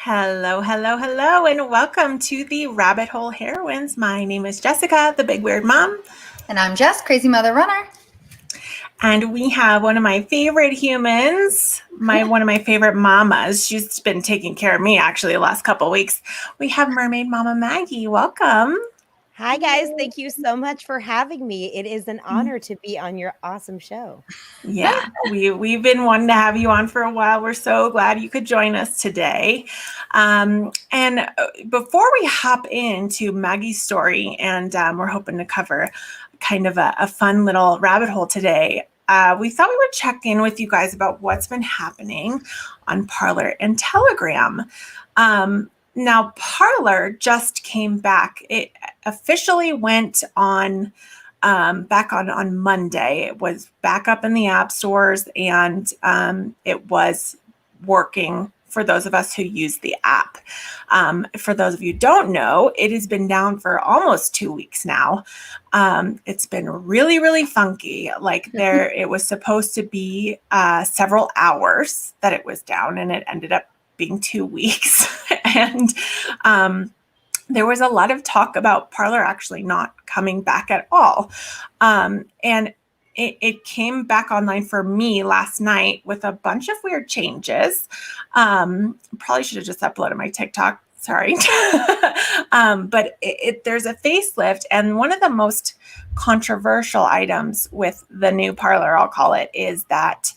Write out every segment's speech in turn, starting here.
Hello, hello, hello, and welcome to the Rabbit Hole Heroines. My name is Jessica, the Big Weird Mom. And I'm Jess, Crazy Mother Runner. And we have one of my favorite humans, one of my favorite mamas. She's been taking care of me actually the last couple of weeks. We have Mermaid Mama Maggie. Welcome. Hi, guys. Thank you so much for having me. It is an honor to be on your awesome show. Yeah, we've been wanting to have you on for a while. We're so glad you could join us today. And before we hop into Maggie's story, and we're hoping to cover kind of a fun little rabbit hole today, we thought we would check in with you guys about what's been happening on Parler and Telegram. Now, Parler just came back. It officially went on back on Monday. It was back up in the app stores, and it was working for those of us who use the app. For those of you who don't know, it has been down for almost 2 weeks now. It's been really, really funky. Like it was supposed to be several hours that it was down, and it ended up being 2 weeks. And there was a lot of talk about Parler actually not coming back at all. And it came back online for me last night with a bunch of weird changes. Probably should have just uploaded my TikTok. Sorry. But there's a facelift. And one of the most controversial items with the new Parler, I'll call it, is that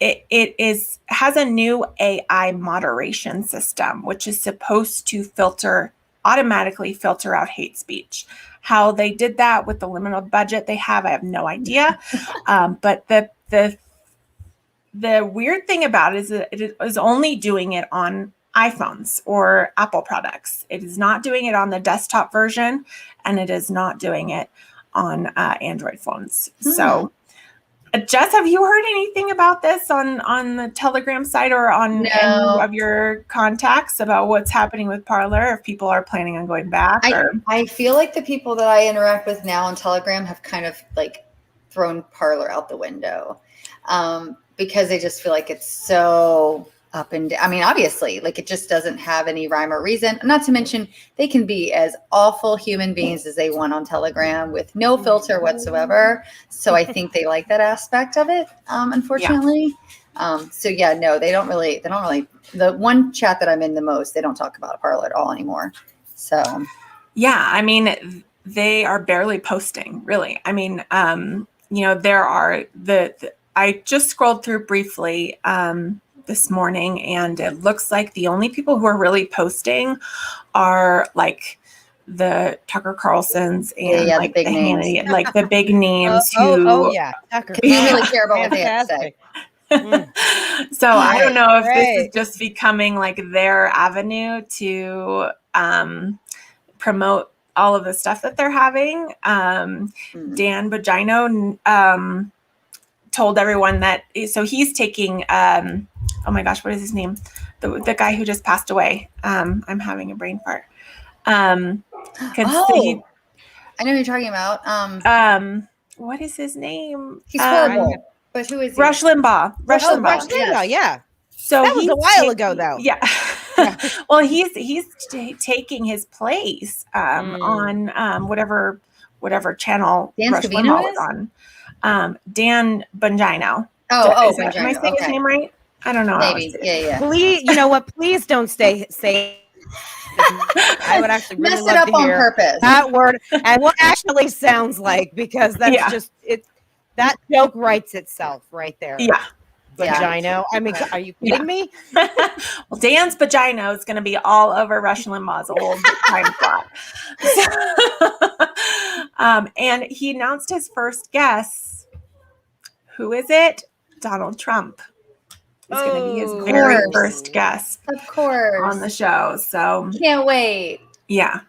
it has a new AI moderation system, which is supposed to automatically filter out hate speech. How they did that with the limited budget they have, I have no idea. But the weird thing about it is that it is only doing it on iPhones or Apple products. It is not doing it on the desktop version, and it is not doing it on Android phones. So Jess, have you heard anything about this on the Telegram site or on any of your contacts about what's happening with Parler, if people are planning on going back? I feel like the people that I interact with now on Telegram have kind of like thrown Parler out the window because they just feel like it's so up and down. I mean, obviously, like it just doesn't have any rhyme or reason. Not to mention, they can be as awful human beings as they want on Telegram with no filter whatsoever. So I think they like that aspect of it, unfortunately. Yeah. They don't really. The one chat that I'm in the most, they don't talk about Parler at all anymore. So, yeah, I mean, they are barely posting, really. I mean, there are I just scrolled through briefly this morning, and it looks like the only people who are really posting are like the Tucker Carlsons and like the Hannity, like the big names Tucker. We really care about what they have to say. So I don't know if this is just becoming like their avenue to promote all of the stuff that they're having. Dan Bongino told everyone that, so he's taking oh my gosh, what is his name? The guy who just passed away. I'm having a brain fart. I know who you're talking about. What is his name? He's horrible. But who is he? Rush Limbaugh. Rush Limbaugh, yeah. So that was a while ago, though. Yeah. Well, he's taking his place on whatever channel Rush Limbaugh was on. Dan Bongino. Bongino. Am I saying his name right? I don't know. Maybe. Yeah. Please, you know what? Please don't say. I would actually really mess love it up to hear on purpose. That word and what actually sounds like, because that's just it. That joke writes itself right there. Yeah. Bongino. I mean, are you kidding me? Well, Dan's Bongino is going to be all over Rush Limbaugh's old time slot. And he announced his first guest. Who is it? Donald Trump. It's going to be his very first guest, of course, on the show. So can't wait. Yeah.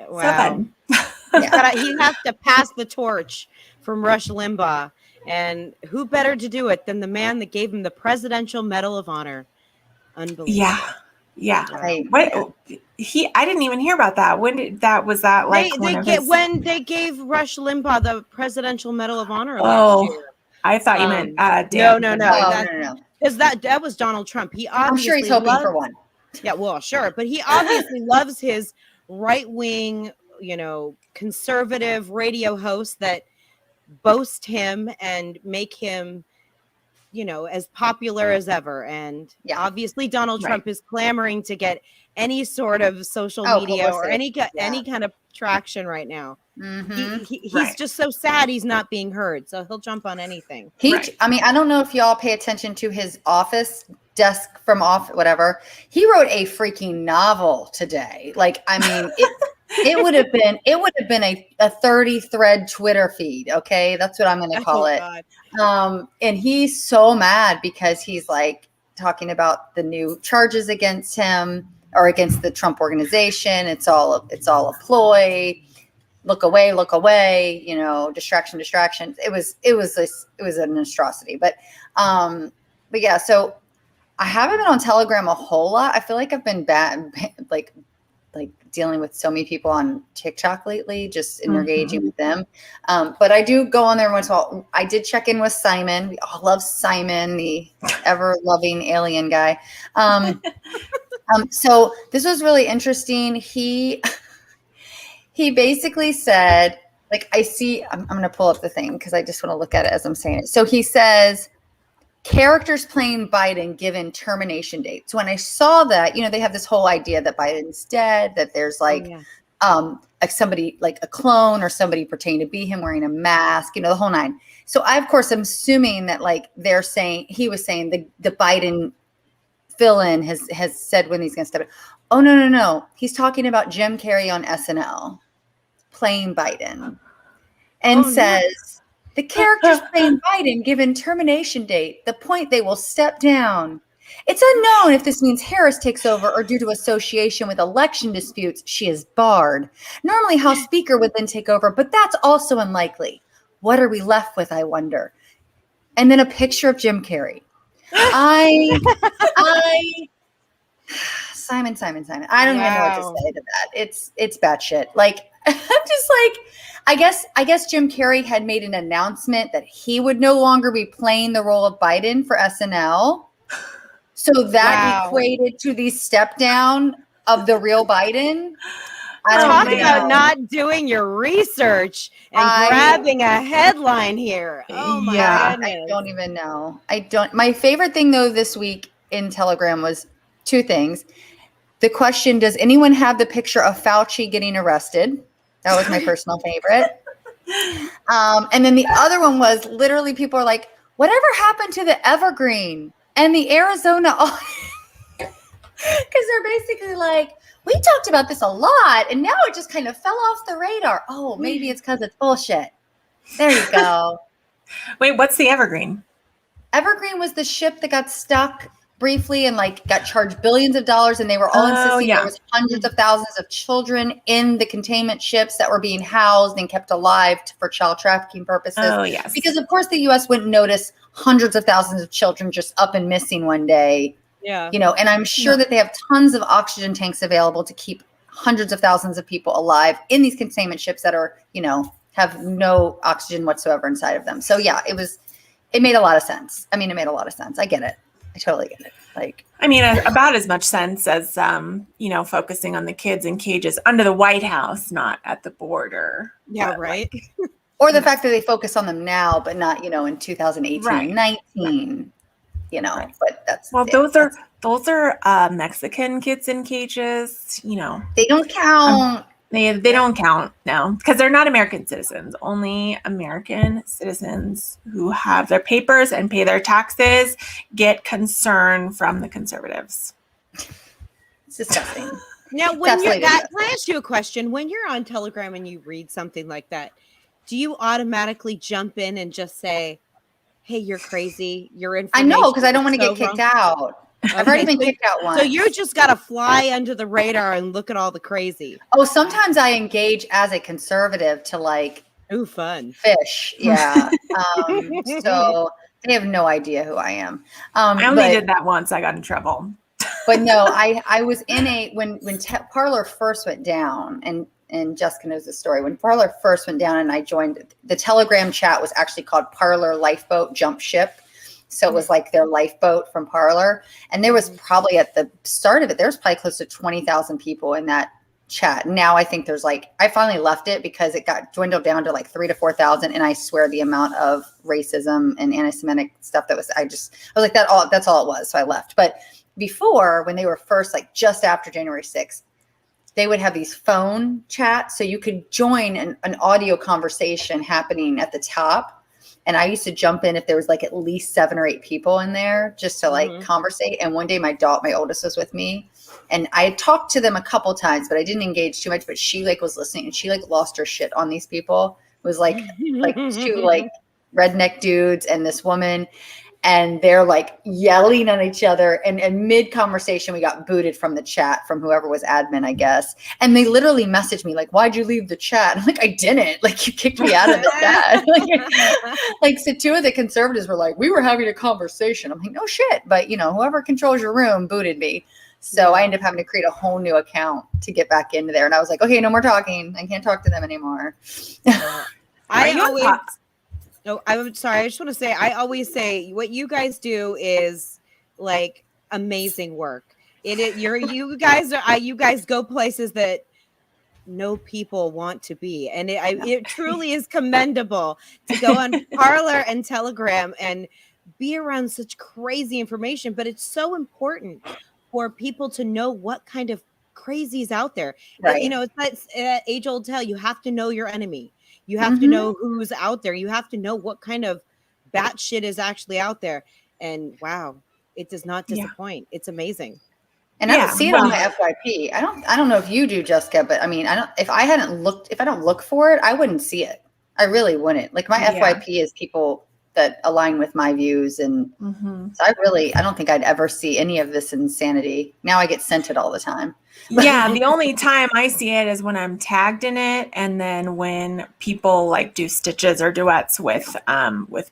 Wow. So he has to pass the torch from Rush Limbaugh, and who better to do it than the man that gave him the Presidential Medal of Honor? Unbelievable. Yeah. I didn't even hear about that. When did that? Was that like when they gave Rush Limbaugh the Presidential Medal of Honor last year? I thought you meant Dan. No. because that was Donald Trump. He obviously I'm sure he's hoping for one. Yeah, well, sure, but he obviously loves his right-wing, conservative radio hosts that boast him and make him, as popular as ever. And obviously Donald Trump is clamoring to get any sort of social media or any kind of traction right now. Mm-hmm. He's just so sad he's not being heard, so he'll jump on anything. I mean, I don't know if y'all pay attention to his office desk from whatever. He wrote a freaking novel today. Like, I mean, it would have been a 30 thread Twitter feed. Okay, that's what I'm going to call it. God. And he's so mad because he's like talking about the new charges against him or against the Trump organization. It's all a ploy. Look away, distraction. It was an atrocity. But yeah, so I haven't been on Telegram a whole lot. I feel like I've been bad, like dealing with so many people on TikTok lately, just engaging with them. But I do go on there once in a while. I did check in with Simon. We all love Simon, the ever loving alien guy. So this was really interesting. He basically said, like, I'm going to pull up the thing because I just want to look at it as I'm saying it. So he says, characters playing Biden given termination dates. So when I saw that, they have this whole idea that Biden's dead, that there's like somebody, like a clone or somebody pretending to be him wearing a mask, the whole nine. So I, of course, I'm assuming that like he was saying the Biden fill-in has said when he's going to step in. Oh, no. He's talking about Jim Carrey on SNL playing Biden and says the characters playing Biden given termination date, the point they will step down. It's unknown if this means Harris takes over or due to association with election disputes, she is barred. Normally House Speaker would then take over, but that's also unlikely. What are we left with, I wonder? And then a picture of Jim Carrey. Simon. I don't even know what to say to that. It's batshit. Like, I'm just like, I guess Jim Carrey had made an announcement that he would no longer be playing the role of Biden for SNL. So that equated to the step down of the real Biden. Talk about not doing your research and grabbing a headline here. Oh my goodness. I don't even know. My favorite thing though this week in Telegram was two things. The question, does anyone have the picture of Fauci getting arrested? That was my personal favorite. And then the other one was literally people are like, whatever happened to the Evergreen and the Arizona? Because they're basically like, we talked about this a lot and now it just kind of fell off the radar. Oh, maybe it's because it's bullshit. There you go. Wait, what's the Evergreen? Evergreen was the ship that got stuck briefly and like got charged billions of dollars, and they were all insisting there was hundreds of thousands of children in the containment ships that were being housed and kept alive for child trafficking purposes. Oh, yes. Because of course the U.S. wouldn't notice hundreds of thousands of children just up and missing one day. Yeah. And I'm sure that they have tons of oxygen tanks available to keep hundreds of thousands of people alive in these containment ships that are, have no oxygen whatsoever inside of them. So yeah, it made a lot of sense. I get it. I totally get it. Like, about as much sense as, focusing on the kids in cages under the White House, not at the border. Yeah, but, right. Or the fact that they focus on them now, but not, in 2018, 19, but that's. Well, those are Mexican kids in cages, They don't count. They don't count, no, because they're not American citizens. Only American citizens who have their papers and pay their taxes get concern from the conservatives. It's disgusting. Now, can I ask you a question? When you're on Telegram and you read something like that, do you automatically jump in and just say, hey, you're crazy, you're in? I know, because I don't want to get kicked out. I've already been kicked out once. So you just got to fly under the radar and look at all the crazy. Oh, sometimes I engage as a conservative to like, ooh, fun fish. Yeah. So they have no idea who I am. I only did that once. I got in trouble. But no, I was in when Parler first went down, and Jessica knows the story. When Parler first went down and I joined, the Telegram chat was actually called Parler Lifeboat Jump Ship. So it was like their lifeboat from Parler. And there was probably at the start of it, there was probably close to 20,000 people in that chat. Now I think there's like, I finally left it because it got dwindled down to like 3,000 to 4,000. And I swear the amount of racism and anti-Semitic stuff that was, I was like, that's all it was. So I left. But before, when they were first, like just after January 6th, they would have these phone chats. So you could join an audio conversation happening at the top. And I used to jump in if there was like at least 7 or 8 people in there just to like conversate. And one day my oldest was with me, and I had talked to them a couple times, but I didn't engage too much. But she like was listening, and she like lost her shit on these people. It was like 2 like redneck dudes and this woman. And they're like yelling at each other. And in mid conversation, we got booted from the chat from whoever was admin, I guess. And they literally messaged me like, "Why'd you leave the chat?" I'm like, "I didn't. Like, you kicked me out of the chat." Like, so 2 of the conservatives were like, "We were having a conversation." I'm like, "No shit." But whoever controls your room booted me. So I ended up having to create a whole new account to get back into there. And I was like, "Okay, no more talking. I can't talk to them anymore." No, I'm sorry. I just want to say, I always say what you guys do is like amazing work. You guys go places that no people want to be. And it truly is commendable to go on Parler and Telegram and be around such crazy information. But it's so important for people to know what kind of crazy is out there. Right. It's that age old tale. You have to know your enemy. You have to know who's out there. You have to know what kind of batshit is actually out there. And wow, it does not disappoint. It's amazing. And I don't see it on my FYP. I don't know if you do, Jessica, but I mean, if I don't look for it, I wouldn't see it. I really wouldn't. Like my FYP is people that align with my views. And so I don't think I'd ever see any of this insanity. Now I get sent it all the time. Yeah, the only time I see it is when I'm tagged in it, and then when people like do stitches or duets with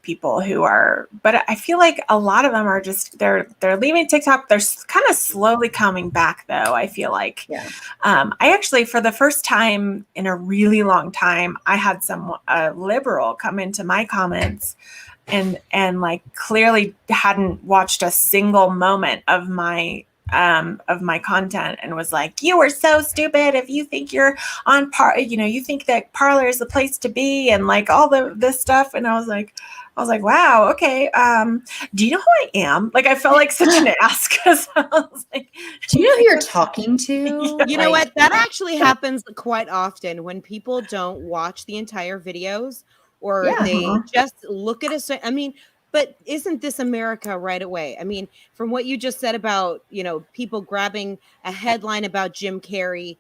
people who are. But I feel like a lot of them are just they're leaving TikTok. They're kind of slowly coming back, though. I feel like. Yeah. I actually, for the first time in a really long time, I had a liberal come into my comments and like clearly hadn't watched a single moment of my content and was like, "You are so stupid if you think you're on you think that Parler is the place to be," and like all this stuff. And I was like, wow, okay. Do you know who I am? Like, I felt like such an ass because I was like, "Do you know who you're talking to?" You know what? That actually happens quite often when people don't watch the entire videos or they just look at I mean, but isn't this America right away? I mean, from what you just said about, people grabbing a headline about Jim Carrey,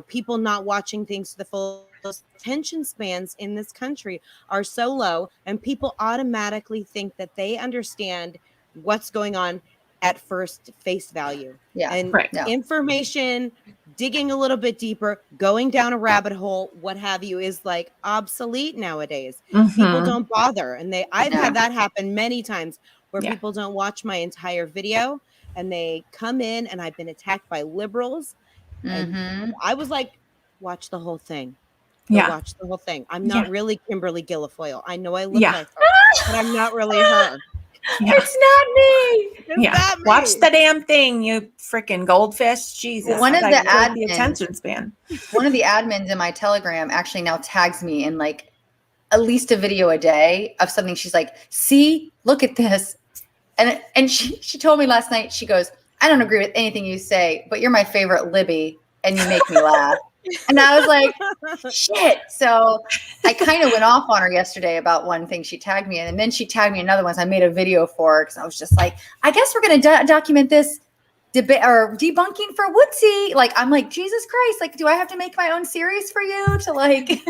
people not watching things to the full, attention spans in this country are so low, and people automatically think that they understand what's going on at first face value. Yeah. And information, digging a little bit deeper, going down a rabbit hole, what have you, is like obsolete nowadays. People don't bother. And I've had that happen many times where people don't watch my entire video and they come in, and I've been attacked by liberals. And I was like, watch the whole thing. Watch the whole thing. I'm not really Kimberly Guilfoyle. I know I look like her, but I'm not really her. Yeah. It's not me. Not me. Watch the damn thing, you freaking goldfish. Jesus. One of the admins, the attention span. One of the admins in my Telegram actually now tags me in like at least a video a day of something. She's like, "See, look at this." And she told me last night, she goes, "I don't agree with anything you say, but you're my favorite Libby and you make me laugh." And I was like, shit. So I kind of went off on her yesterday about one thing she tagged me in, and then she tagged me another one. So I made a video for her because I was just like, I guess we're going to document this debate or debunking for Woodsy. Like, I'm like, Jesus Christ. Like, do I have to make my own series for you to like?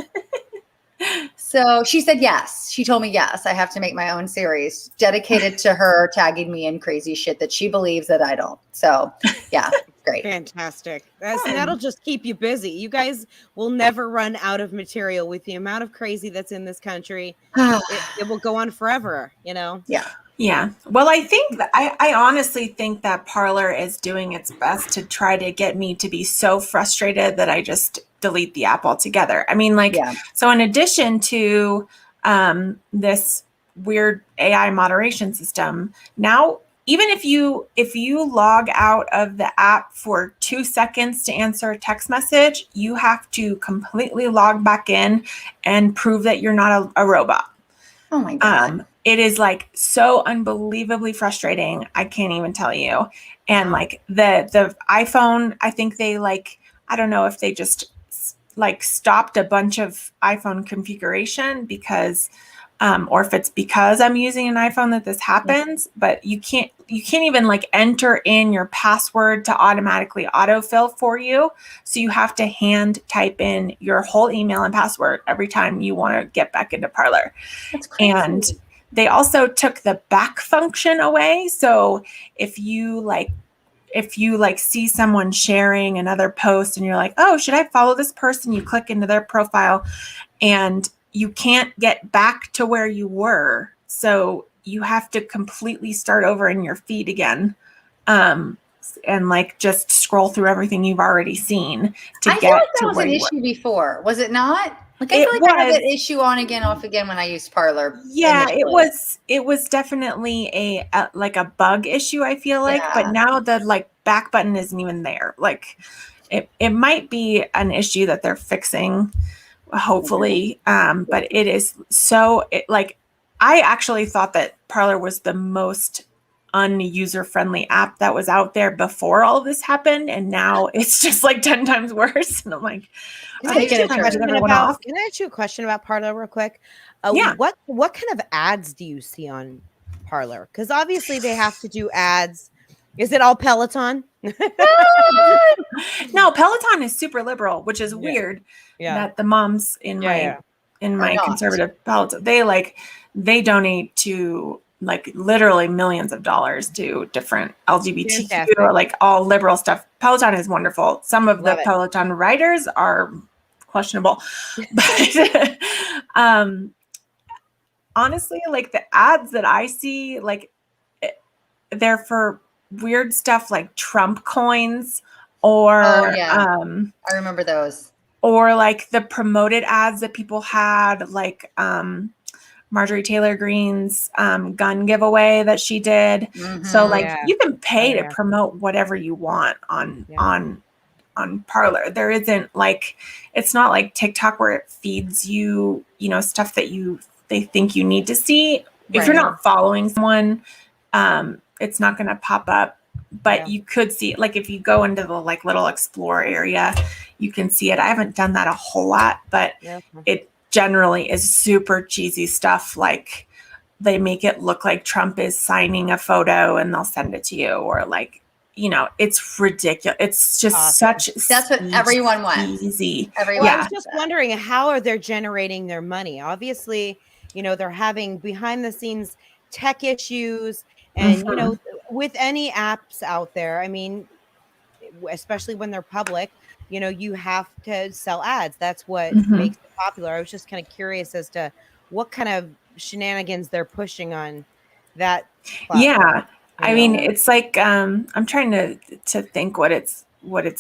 So she said yes. She told me yes. I have to make my own series dedicated to her tagging me in crazy shit that she believes that I don't. So yeah, great. Fantastic. That'll just keep you busy. You guys will never run out of material with the amount of crazy that's in this country. It will go on forever, Yeah. Yeah. Well, I think I honestly think that Parler is doing its best to try to get me to be so frustrated that I just delete the app altogether. I mean, so in addition to this weird AI moderation system. Now, even if you log out of the app for 2 seconds to answer a text message, you have to completely log back in and prove that you're not a robot. Oh my God. It is like so unbelievably frustrating. I can't even tell you. And like the iPhone, I think they like, I don't know if they just like stopped a bunch of iPhone configuration because, or if it's because I'm using an iPhone that this happens, but you can't even like enter in your password to automatically autofill for you. So you have to hand type in your whole email and password every time you want to get back into Parler. That's crazy. And they also took the back function away. So if you see someone sharing another post and you're like, oh, should I follow this person? You click into their profile and you can't get back to where you were. So you have to completely start over in your feed again. And like just scroll through everything you've already seen to I get feel like that to was where an you issue were. before. Was it not? Like I feel like I had that issue on again, off again when I used Parler. Yeah, initially. it was definitely a like a bug issue, I feel like, but Yeah. now the like back button isn't even there. Like it might be an issue that they're fixing, hopefully. But it is so like I actually thought that Parler was the most unuser friendly app that was out there before all of this happened, and now it's just like 10 times worse. And I'm like, Can are I they ask you just a trying to get question everyone about? off? Can I ask you a question about Parler real quick? Yeah. What kind of ads do you see on Parler? Because obviously they have to do ads. Is it all Peloton? No, Peloton is super liberal, which is Yeah. weird Yeah. that the moms in my not. conservative Peloton, they donate to like literally millions of dollars to different LGBTQ Fantastic. or like all liberal stuff. Peloton is wonderful. Some of Love the it. Peloton riders are questionable, but honestly, like the ads that I see, like they're for weird stuff like Trump coins or I remember those. or like the promoted ads that people had, like Marjorie Taylor Greene's gun giveaway that she did. Mhm. So like you can pay to yeah. promote whatever you want on Parler. There isn't like, it's not like TikTok where it feeds you, stuff that they think you need to see. If you're not following someone, it's not going to pop up. But you could see, like, if you go into the like little explore area, you can see it. I haven't done that a whole lot, but it generally is super cheesy stuff. Like they make it look like Trump is signing a photo and they'll send it to you, or like, it's ridiculous. It's just That's what everyone wants. Easy. Everyone. Well, I was just wondering, how are they generating their money? Obviously, they're having behind the scenes tech issues, and with any apps out there, I mean, especially when they're public, you have to sell ads. That's what makes it popular. I was just kind of curious as to what kind of shenanigans they're pushing on that platform. Yeah. I mean, it's like I'm trying to think what it's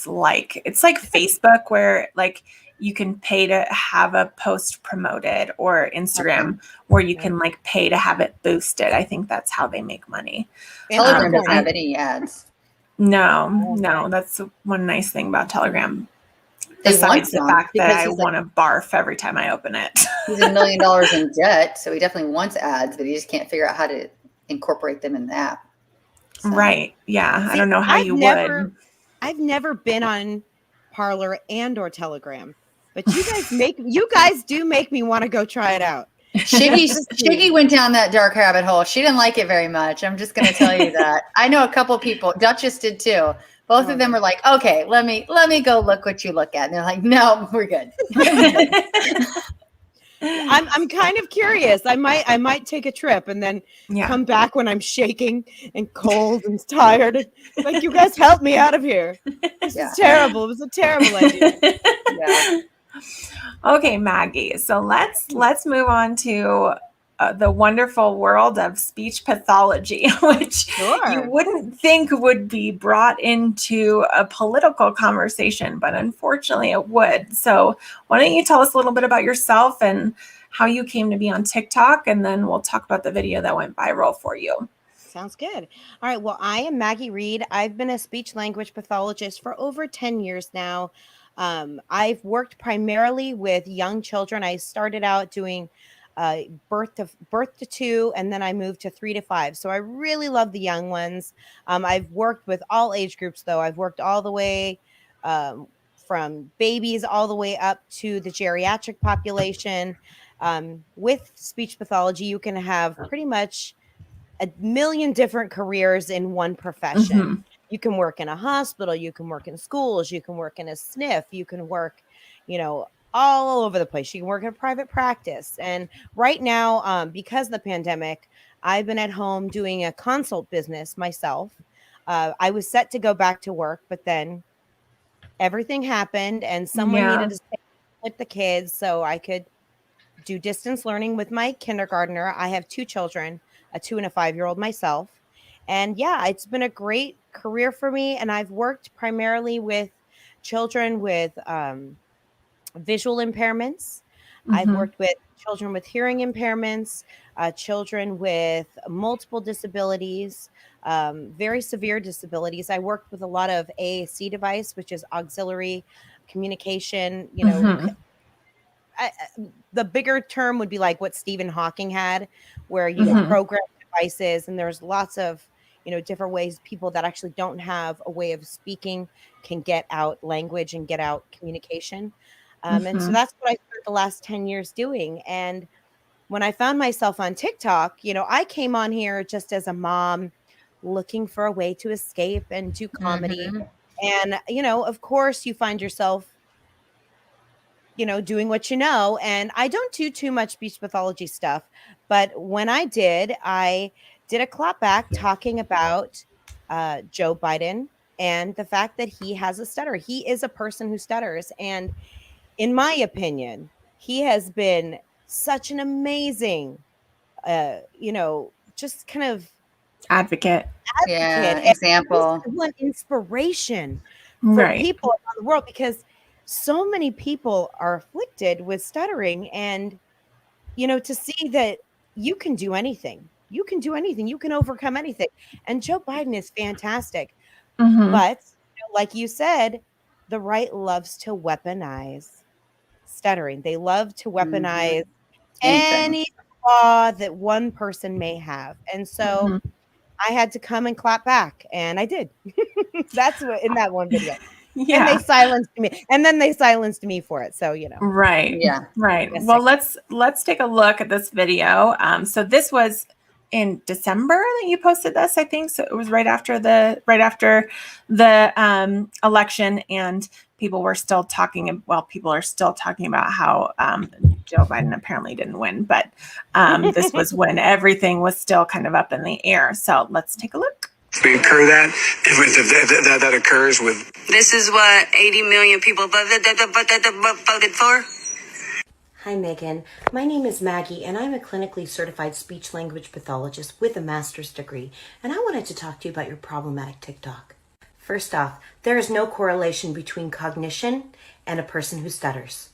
like. It's like Facebook, where like you can pay to have a post promoted, or Instagram where you can like pay to have it boosted. I think that's how they make money. Telegram doesn't have any ads. No, that's one nice thing about Telegram. Besides the fact that I want to barf every time I open it. He's $1 million in debt, so he definitely wants ads, but he just can't figure out how to incorporate them in the app. So. Right. Yeah. I don't know how you would. I've never been on Parler and or Telegram, but you guys do make me want to go try it out. Shiggy went down that dark rabbit hole. She didn't like it very much. I'm just going to tell you that. I know a couple people. Duchess did too. Both of them were like, "Okay, let me go look what you look at." And they're like, "No, we're good." I'm kind of curious. I might take a trip and then come back when I'm shaking and cold and tired. Like, you guys help me out of here. This is terrible. It was a terrible idea. Yeah. Okay, Maggie. So let's move on to the wonderful world of speech pathology, which you wouldn't think would be brought into a political conversation, but unfortunately it would. So why don't you tell us a little bit about yourself and how you came to be on TikTok, and then we'll talk about the video that went viral for you. Sounds good. All right. Well, I am Maggie Reed. I've been a speech language pathologist for over 10 years now. I've worked primarily with young children. I started out doing birth to 2, and then I moved to 3 to 5. So I really love the young ones. I've worked with all age groups, though. I've worked all the way from babies all the way up to the geriatric population. With speech pathology, you can have pretty much a million different careers in one profession. Mm-hmm. You can work in a hospital, you can work in schools, you can work in a SNF, you can work, all over the place. You can work in a private practice. And right now, because of the pandemic, I've been at home doing a consult business myself. I was set to go back to work, but then everything happened and someone needed to stay with the kids so I could do distance learning with my kindergartner. I have 2 children, a 2 and a 5-year-old myself. And yeah, it's been a great career for me. And I've worked primarily with children with visual impairments. Mm-hmm. I've worked with children with hearing impairments, children with multiple disabilities, very severe disabilities. I worked with a lot of AAC device, which is auxiliary communication, Mm-hmm. The bigger term would be like what Stephen Hawking had, where Mm-hmm. program devices, and there's lots of different ways people that actually don't have a way of speaking can get out language and get out communication. And so that's what I spent the last 10 years doing. And when I found myself on TikTok, I came on here just as a mom looking for a way to escape and do comedy. Mm-hmm. And of course you find yourself doing what and I don't do too much speech pathology stuff, but when I did a clap back talking about Joe Biden and the fact that he has a stutter. He is a person who stutters, and in my opinion, he has been such an amazing, just kind of Advocate. Yeah, and example. one inspiration for people around the world, because so many people are afflicted with stuttering, and to see that you can do anything, you can overcome anything. And Joe Biden is fantastic. Mm-hmm. But like you said, the right loves to weaponize stuttering. They love to weaponize any flaw that one person may have. And so I had to come and clap back, and I did. That's what in that one video. Yeah. And they silenced me. And then they silenced me for it. So, Right. Yeah. Right. Well, let's take a look at this video. So this was in December that you posted this, I think. So it was right after the election, and people are still talking about how Joe Biden apparently didn't win, but this was when everything was still kind of up in the air. So let's take a look. We incur that occurs with. This is what 80 million people voted for. Hi, Megan. My name is Maggie, and I'm a clinically certified speech language pathologist with a master's degree, and I wanted to talk to you about your problematic TikTok. First off, there is no correlation between cognition and a person who stutters.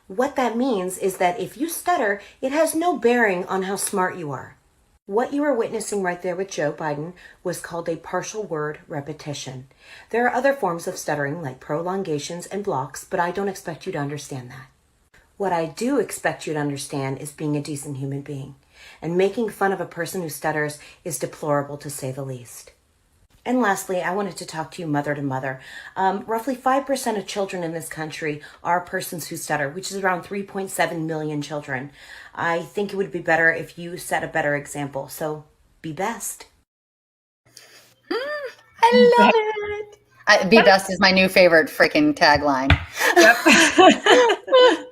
What that means is that if you stutter, it has no bearing on how smart you are. What you are witnessing right there with Joe Biden was called a partial word repetition. There are other forms of stuttering like prolongations and blocks, but I don't expect you to understand that. What I do expect you to understand is being a decent human being, and making fun of a person who stutters is deplorable to say the least. And lastly, I wanted to talk to you mother to mother. Roughly 5% of children in this country are persons who stutter, which is around 3.7 million children. I think it would be better if you set a better example. So be best. I love it. Be best is my new favorite freaking tagline. Yep.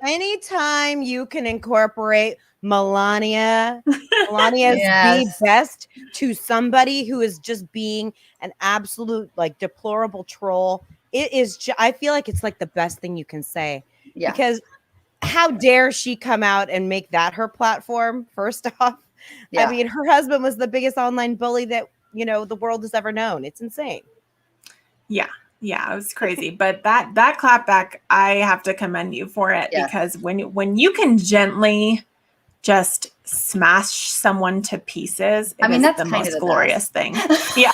Anytime you can incorporate Melania's Yes. be best to somebody who is just being an absolute deplorable troll, it is I feel like it's like the best thing you can say. Yeah. Because how dare she come out and make that her platform, first off? Yeah. I mean, her husband was the biggest online bully that the world has ever known. It's insane. Yeah, it was crazy. But that clap back, I have to commend you for it, Yes. because when you can gently just smash someone to pieces, I mean, is that's the kind of most the glorious best. thing. Yeah.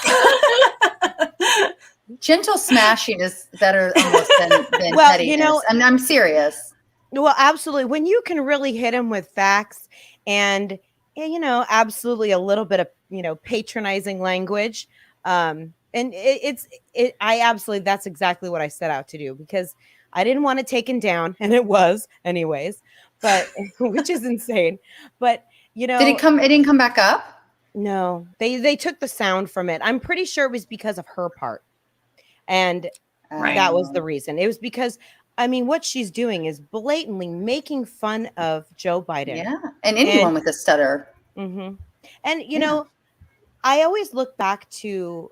Gentle smashing is better almost than Well, pettiness. And I'm serious. Well, absolutely. When you can really hit him with facts and, absolutely a little bit of, patronizing language. And I absolutely, that's exactly what I set out to do, because I didn't want to take him down, and it was anyways, but which is insane. But, Did it didn't come back up? No, they took the sound from it. I'm pretty sure it was because of her part. And that was the reason. It was because, what she's doing is blatantly making fun of Joe Biden. Yeah. And anyone with a stutter. Mm-hmm. And, I always look back to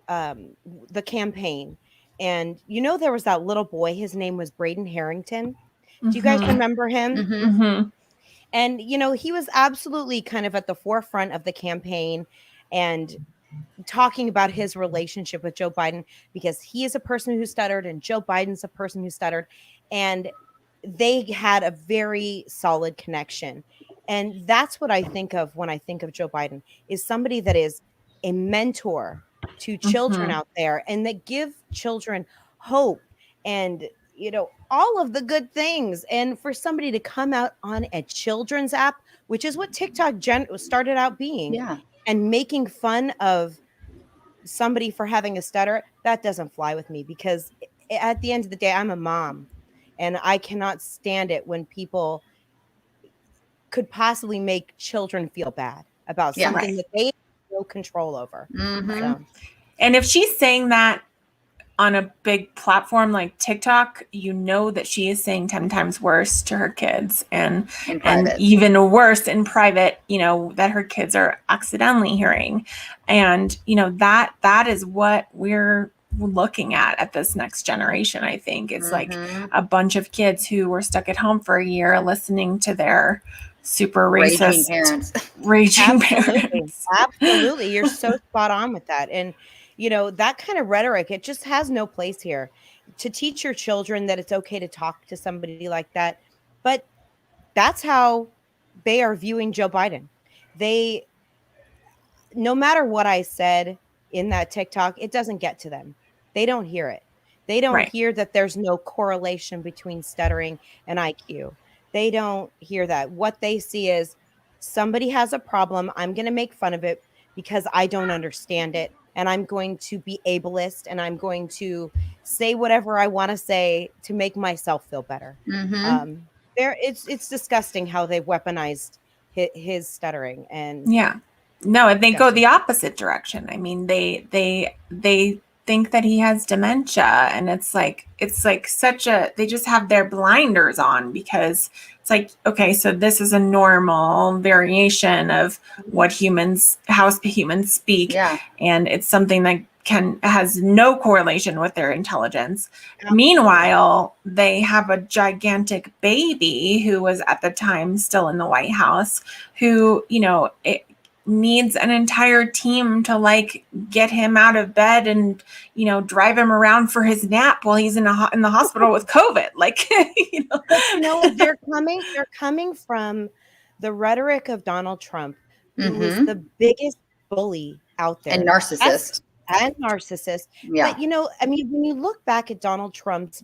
the campaign, and, there was that little boy. His name was Braden Harrington. Do you guys remember him? Mm-hmm. And, he was absolutely kind of at the forefront of the campaign and talking about his relationship with Joe Biden, because he is a person who stuttered and Joe Biden's a person who stuttered, and they had a very solid connection. And that's what I think of when I think of Joe Biden, is somebody that is a mentor to children out there, and that give children hope and, all of the good things. And for somebody to come out on a children's app, which is what TikTok started out being, and making fun of somebody for having a stutter, that doesn't fly with me, because at the end of the day, I'm a mom, and I cannot stand it when people could possibly make children feel bad about something that they have no control over. So. And if she's saying that on a big platform like TikTok, that she is saying 10 times worse to her kids, and even worse in private, that her kids are accidentally hearing. And, that is what we're looking at this next generation. I think it's like a bunch of kids who were stuck at home for a year listening to their super racist raging parents. Absolutely. You're so spot on with that. And, that kind of rhetoric, it just has no place here. To teach your children that it's okay to talk to somebody like that. But that's how they are viewing Joe Biden. No matter what I said in that TikTok, it doesn't get to them. They don't hear it. They don't hear that there's no correlation between stuttering and IQ. They don't hear that. What they see is somebody has a problem. I'm going to make fun of it because I don't understand it. And I'm going to be ableist, and I'm going to say whatever I want to say to make myself feel better. It's disgusting how they've weaponized his stuttering. And no, and they go the opposite direction. I mean, they think that he has dementia, and it's like they just have their blinders on, because it's like, okay, so this is a normal variation of how humans speak, and it's something that has no correlation with their intelligence. Meanwhile, they have a gigantic baby who was at the time still in the White House, who, needs an entire team to get him out of bed and drive him around for his nap while he's in the hospital with COVID. They're coming from the rhetoric of Donald Trump, who is the biggest bully out there, and narcissist. But when you look back at Donald Trump's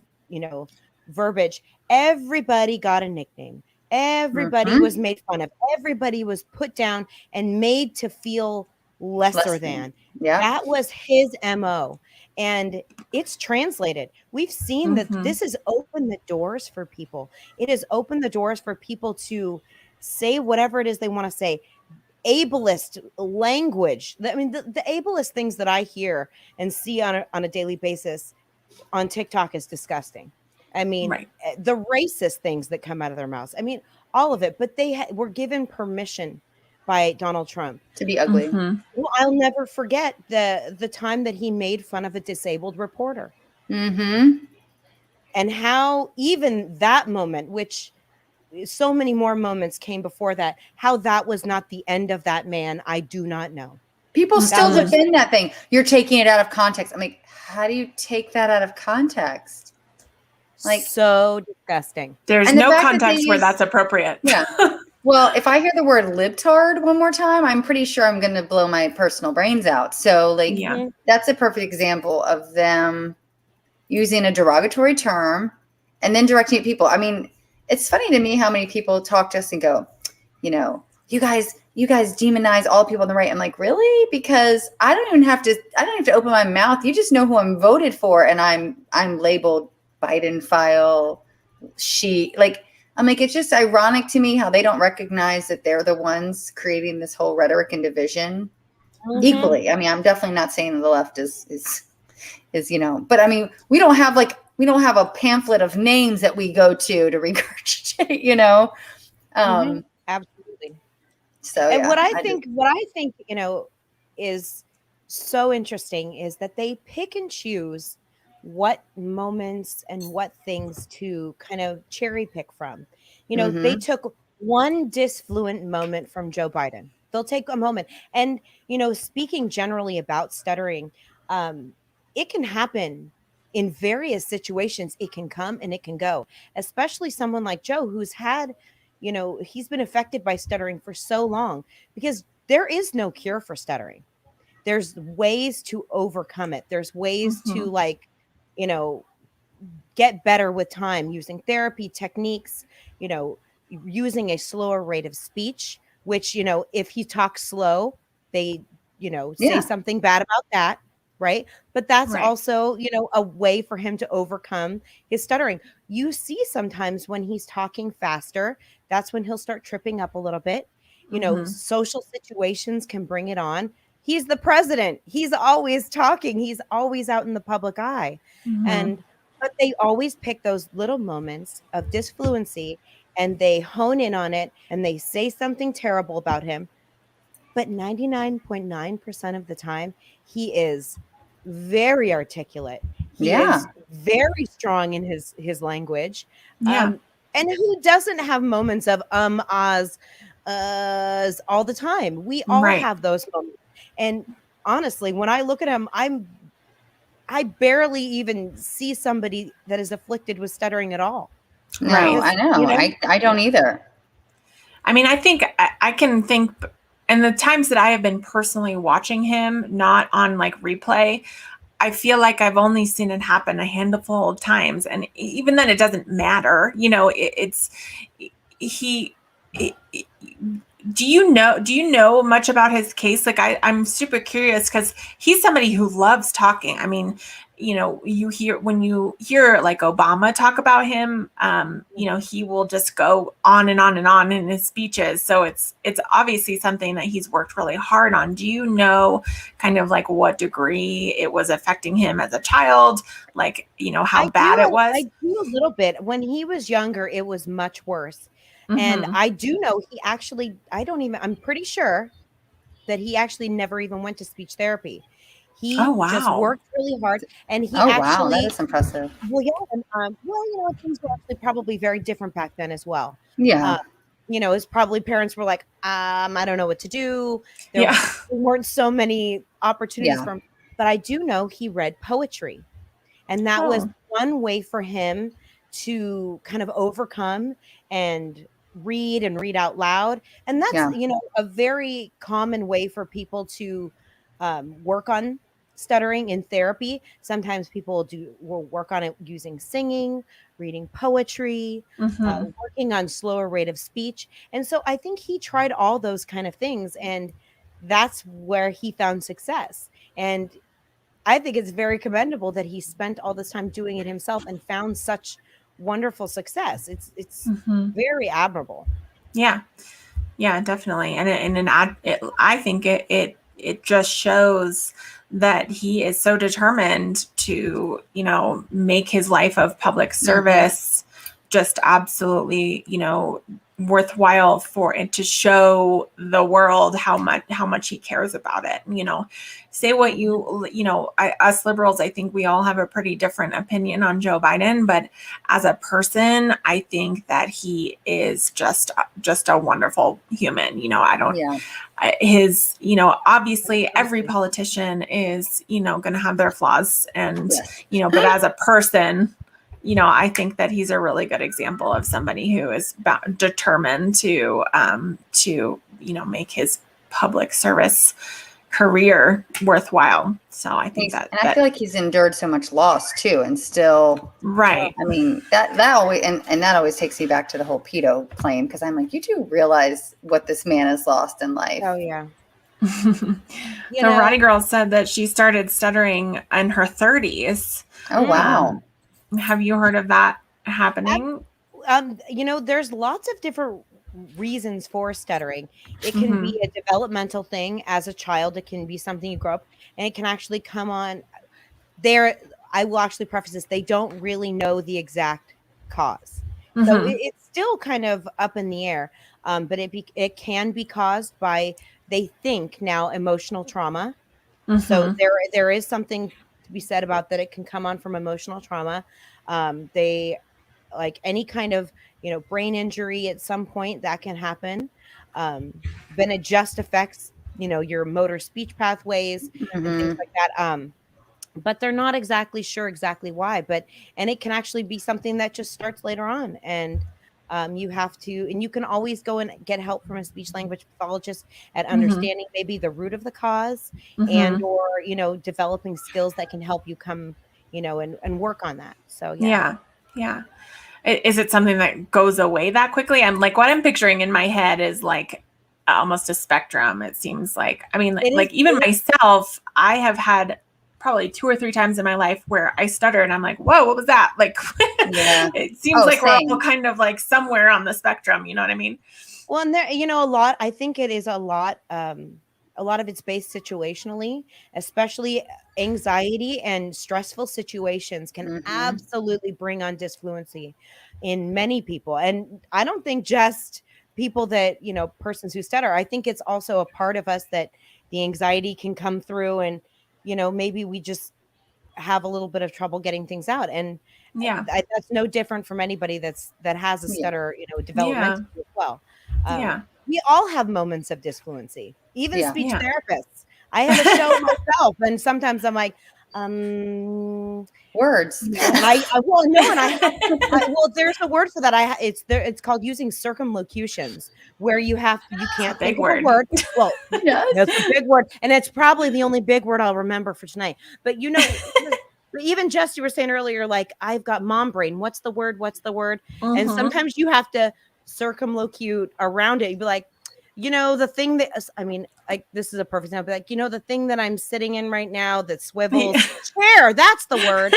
verbiage, everybody got a nickname. Everybody was made fun of. Everybody was put down and made to feel lesser than. That was his MO. And it's translated. We've seen that this has opened the doors for people. It has opened the doors for people to say whatever it is they want to say. Ableist language. I mean, the ableist things that I hear and see on a daily basis on TikTok is disgusting. I mean, the racist things that come out of their mouths. I mean, all of it. But they were given permission by Donald Trump to be ugly. Well, I'll never forget the time that he made fun of a disabled reporter. And how even that moment, which so many more moments came before that, how that was not the end of that man, I do not know. People still defend that thing. You're taking it out of context. I'm like, how do you take that out of context? So disgusting. There's no context where that's appropriate. Well, if I hear the word libtard one more time, I'm pretty sure I'm going to blow my personal brains out. So, like, Yeah. that's a perfect example of them using a derogatory term and then directing at people. I mean, it's funny to me how many people talk to us and go, you guys demonize all people on the right. I'm like, really? Because I don't have to open my mouth. You just know who I'm voted for, and I'm labeled Biden-phile, I'm like, it's just ironic to me how they don't recognize that they're the ones creating this whole rhetoric and division equally. I mean, I'm definitely not saying the left is, but I mean, we don't have a pamphlet of names that we go to regurgitate, Absolutely. So, And yeah, what I think, is so interesting is that they pick and choose what moments and what things to kind of cherry pick from. They took one disfluent moment from Joe Biden. They'll take a moment. And, speaking generally about stuttering, it can happen in various situations. It can come and it can go, especially someone like Joe, who's had, he's been affected by stuttering for so long, because there is no cure for stuttering. There's ways to overcome it. There's ways to get better with time, using therapy techniques, using a slower rate of speech, which, if he talks slow, they, say something bad about that. Right. But that's also, a way for him to overcome his stuttering. You see, sometimes when he's talking faster, that's when he'll start tripping up a little bit. Social situations can bring it on. He's the president. He's always talking. He's always out in the public eye. But they always pick those little moments of disfluency and they hone in on it and they say something terrible about him. But 99.9% of the time, he is very articulate. He is very strong in his language. Yeah. And who doesn't have moments of ahs, all the time? We all have those moments. And honestly, when I look at him, I barely even see somebody that is afflicted with stuttering at all. No, I know. I don't either. I mean, I think I can think, and the times that I have been personally watching him, not on like replay, I feel like I've only seen it happen a handful of times. And even then it doesn't matter, do you know much about his case? Like I'm super curious because he's somebody who loves talking. I mean, when you hear like Obama talk about him, he will just go on and on and on in his speeches. So it's obviously something that he's worked really hard on. Do you know kind of like what degree it was affecting him as a child? Like, how bad it was? I do a little bit. When he was younger, it was much worse. And I do know he actually, I'm pretty sure that he actually never even went to speech therapy. He just worked really hard, and he wow, that is impressive. Well, yeah, and, things were actually probably very different back then as well. Yeah, his probably parents were like, I don't know what to do. There weren't so many opportunities for him, but I do know he read poetry, and that was one way for him to kind of overcome and read out loud. And that's, a very common way for people to work on stuttering in therapy. Sometimes people will work on it using singing, reading poetry, working on slower rate of speech. And so I think he tried all those kind of things, and that's where he found success. And I think it's very commendable that he spent all this time doing it himself and found such wonderful success. It's very admirable. Yeah, definitely. I think it just shows that he is so determined to, make his life of public service just absolutely, worthwhile for it, to show the world how much he cares about it. Say what us liberals, I think we all have a pretty different opinion on Joe Biden, but as a person, I think that he is just a wonderful human. Obviously every politician is, going to have their flaws, and, but as a person, I think that he's a really good example of somebody who is determined to make his public service career worthwhile. So I think I feel like he's endured so much loss too, and still, right. I mean, that always, and that always takes me back to the whole pedo claim, because I'm like, you do realize what this man has lost in life. Oh yeah. So Roddy Girl said that she started stuttering in her 30s. Oh wow. Have you heard of that happening? There's lots of different reasons for stuttering. It can be a developmental thing as a child. It can be something you grow up, and it can actually come on there. I will actually preface this. They don't really know the exact cause. So it's still kind of up in the air. But it can be caused by, they think now, emotional trauma. So there is something to be said about that. It can come on from emotional trauma. They, like any kind of, brain injury at some point that can happen. Then it just affects, your motor speech pathways and things like that. But they're not exactly sure exactly why, and it can actually be something that just starts later on. And you have to, and you can always go and get help from a speech language pathologist at understanding maybe the root of the cause and, or, developing skills that can help you come, and work on that. So, yeah. Is it something that goes away that quickly? I'm like, what I'm picturing in my head is like almost a spectrum. It seems like, I mean, even myself, I have had probably 2 or 3 times in my life where I stutter and I'm like, whoa, what was that? Like, it seems like we're all kind of like somewhere on the spectrum. You know what I mean? Well, and there, I think it is a lot of it's based situationally, especially anxiety and stressful situations can absolutely bring on disfluency in many people. And I don't think just people that, persons who stutter, I think it's also a part of us that the anxiety can come through, and, maybe we just have a little bit of trouble getting things out. And that's no different from anybody that has a stutter, developmentally as well. We all have moments of disfluency, even speech therapists. I have a show myself, and sometimes I'm like, words. Well, there's a word for that. It's called using circumlocutions, where you can't think of a word. Well, that's a big word, and it's probably the only big word I'll remember for tonight. But even just, you were saying earlier, like, I've got mom brain. What's the word? And sometimes you have to circumlocute around it. You'd be like, the thing that, this is a perfect example, like, the thing that I'm sitting in right now that swivels, chair, that's the word.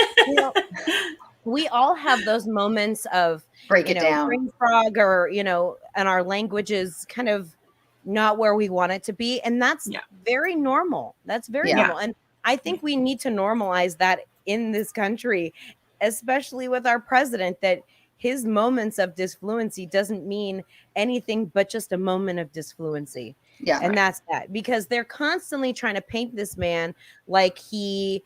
We all have those moments of break it down, brain frog, or, and our language is kind of not where we want it to be. And that's very normal. That's very normal. And I think we need to normalize that in this country, especially with our president, that his moments of disfluency doesn't mean anything but just a moment of disfluency. Yeah. And that's that, because they're constantly trying to paint this man like he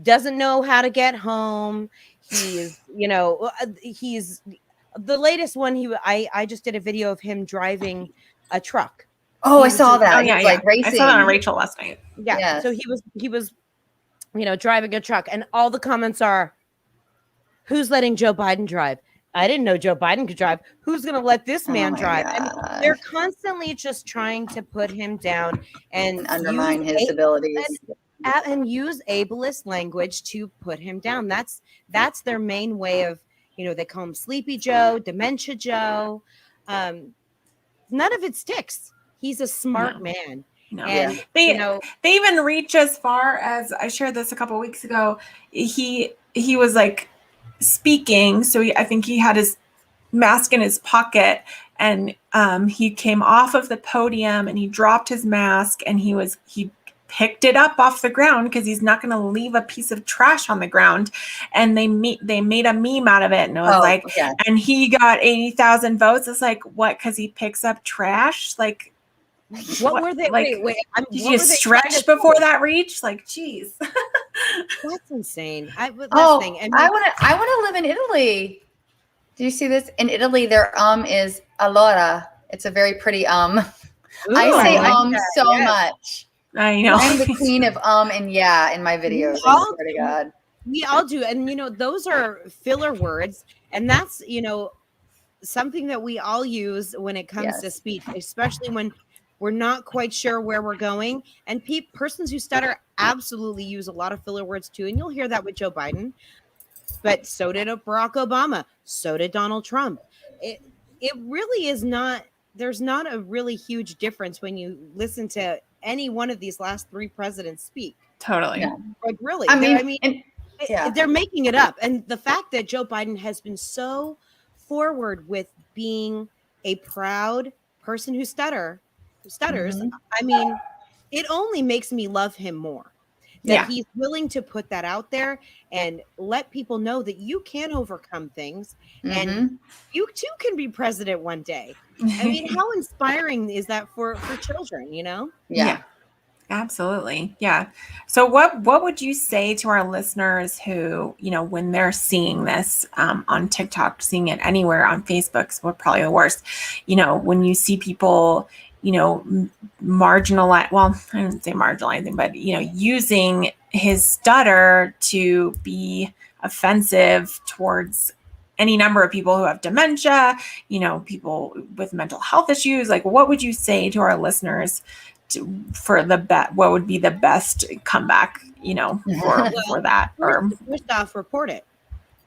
doesn't know how to get home. He's the latest one. I just did a video of him driving a truck. Oh, I saw that. Oh, yeah, like racing. I saw that on Rachel last night. Yeah. Yes. So he was, driving a truck, and all the comments are, who's letting Joe Biden drive? I didn't know Joe Biden could drive. Who's going to let this man drive? And they're constantly just trying to put him down and undermine his abilities and use ableist language to put him down. That's their main way of, they call him Sleepy Joe, Dementia Joe. None of it sticks. He's a smart man. No. And they even reach as far as, I shared this a couple of weeks ago. He was like speaking, so I think he had his mask in his pocket, and he came off of the podium and he dropped his mask, and he picked it up off the ground because he's not going to leave a piece of trash on the ground. And they made a meme out of it, and it was and he got 80,000 votes. It's like, what? Because he picks up trash? Like, what were they? Like, wait. Did you stretch before that reach? Like, geez. That's insane. I want to live in Italy. Do you see this? In Italy, their is allora. It's a very pretty Ooh, I say so much. I know. I'm the queen of and yeah in my videos. I swear to God. We all do. And, those are filler words. And that's, something that we all use when it comes to Yes. speech, especially when we're not quite sure where we're going. And persons who stutter absolutely use a lot of filler words too. And you'll hear that with Joe Biden, but so did Barack Obama. So did Donald Trump. It really is not, there's not a really huge difference when you listen to any one of these last three presidents speak. Totally. Yeah. Like, really. Yeah. They're making it up. And the fact that Joe Biden has been so forward with being a proud person who stutters, I mean, it only makes me love him more. That he's willing to put that out there and let people know that you can overcome things and you too can be president one day. I mean, how inspiring is that for children, Yeah. Absolutely. Yeah. So what would you say to our listeners who, when they're seeing this on TikTok, seeing it anywhere on Facebook, is probably the worst, when you see people, marginalize, well, I don't say marginalizing, but, using his stutter to be offensive towards any number of people who have dementia, people with mental health issues, like what would you say to our listeners for what would be the best comeback, for that? First off, report it.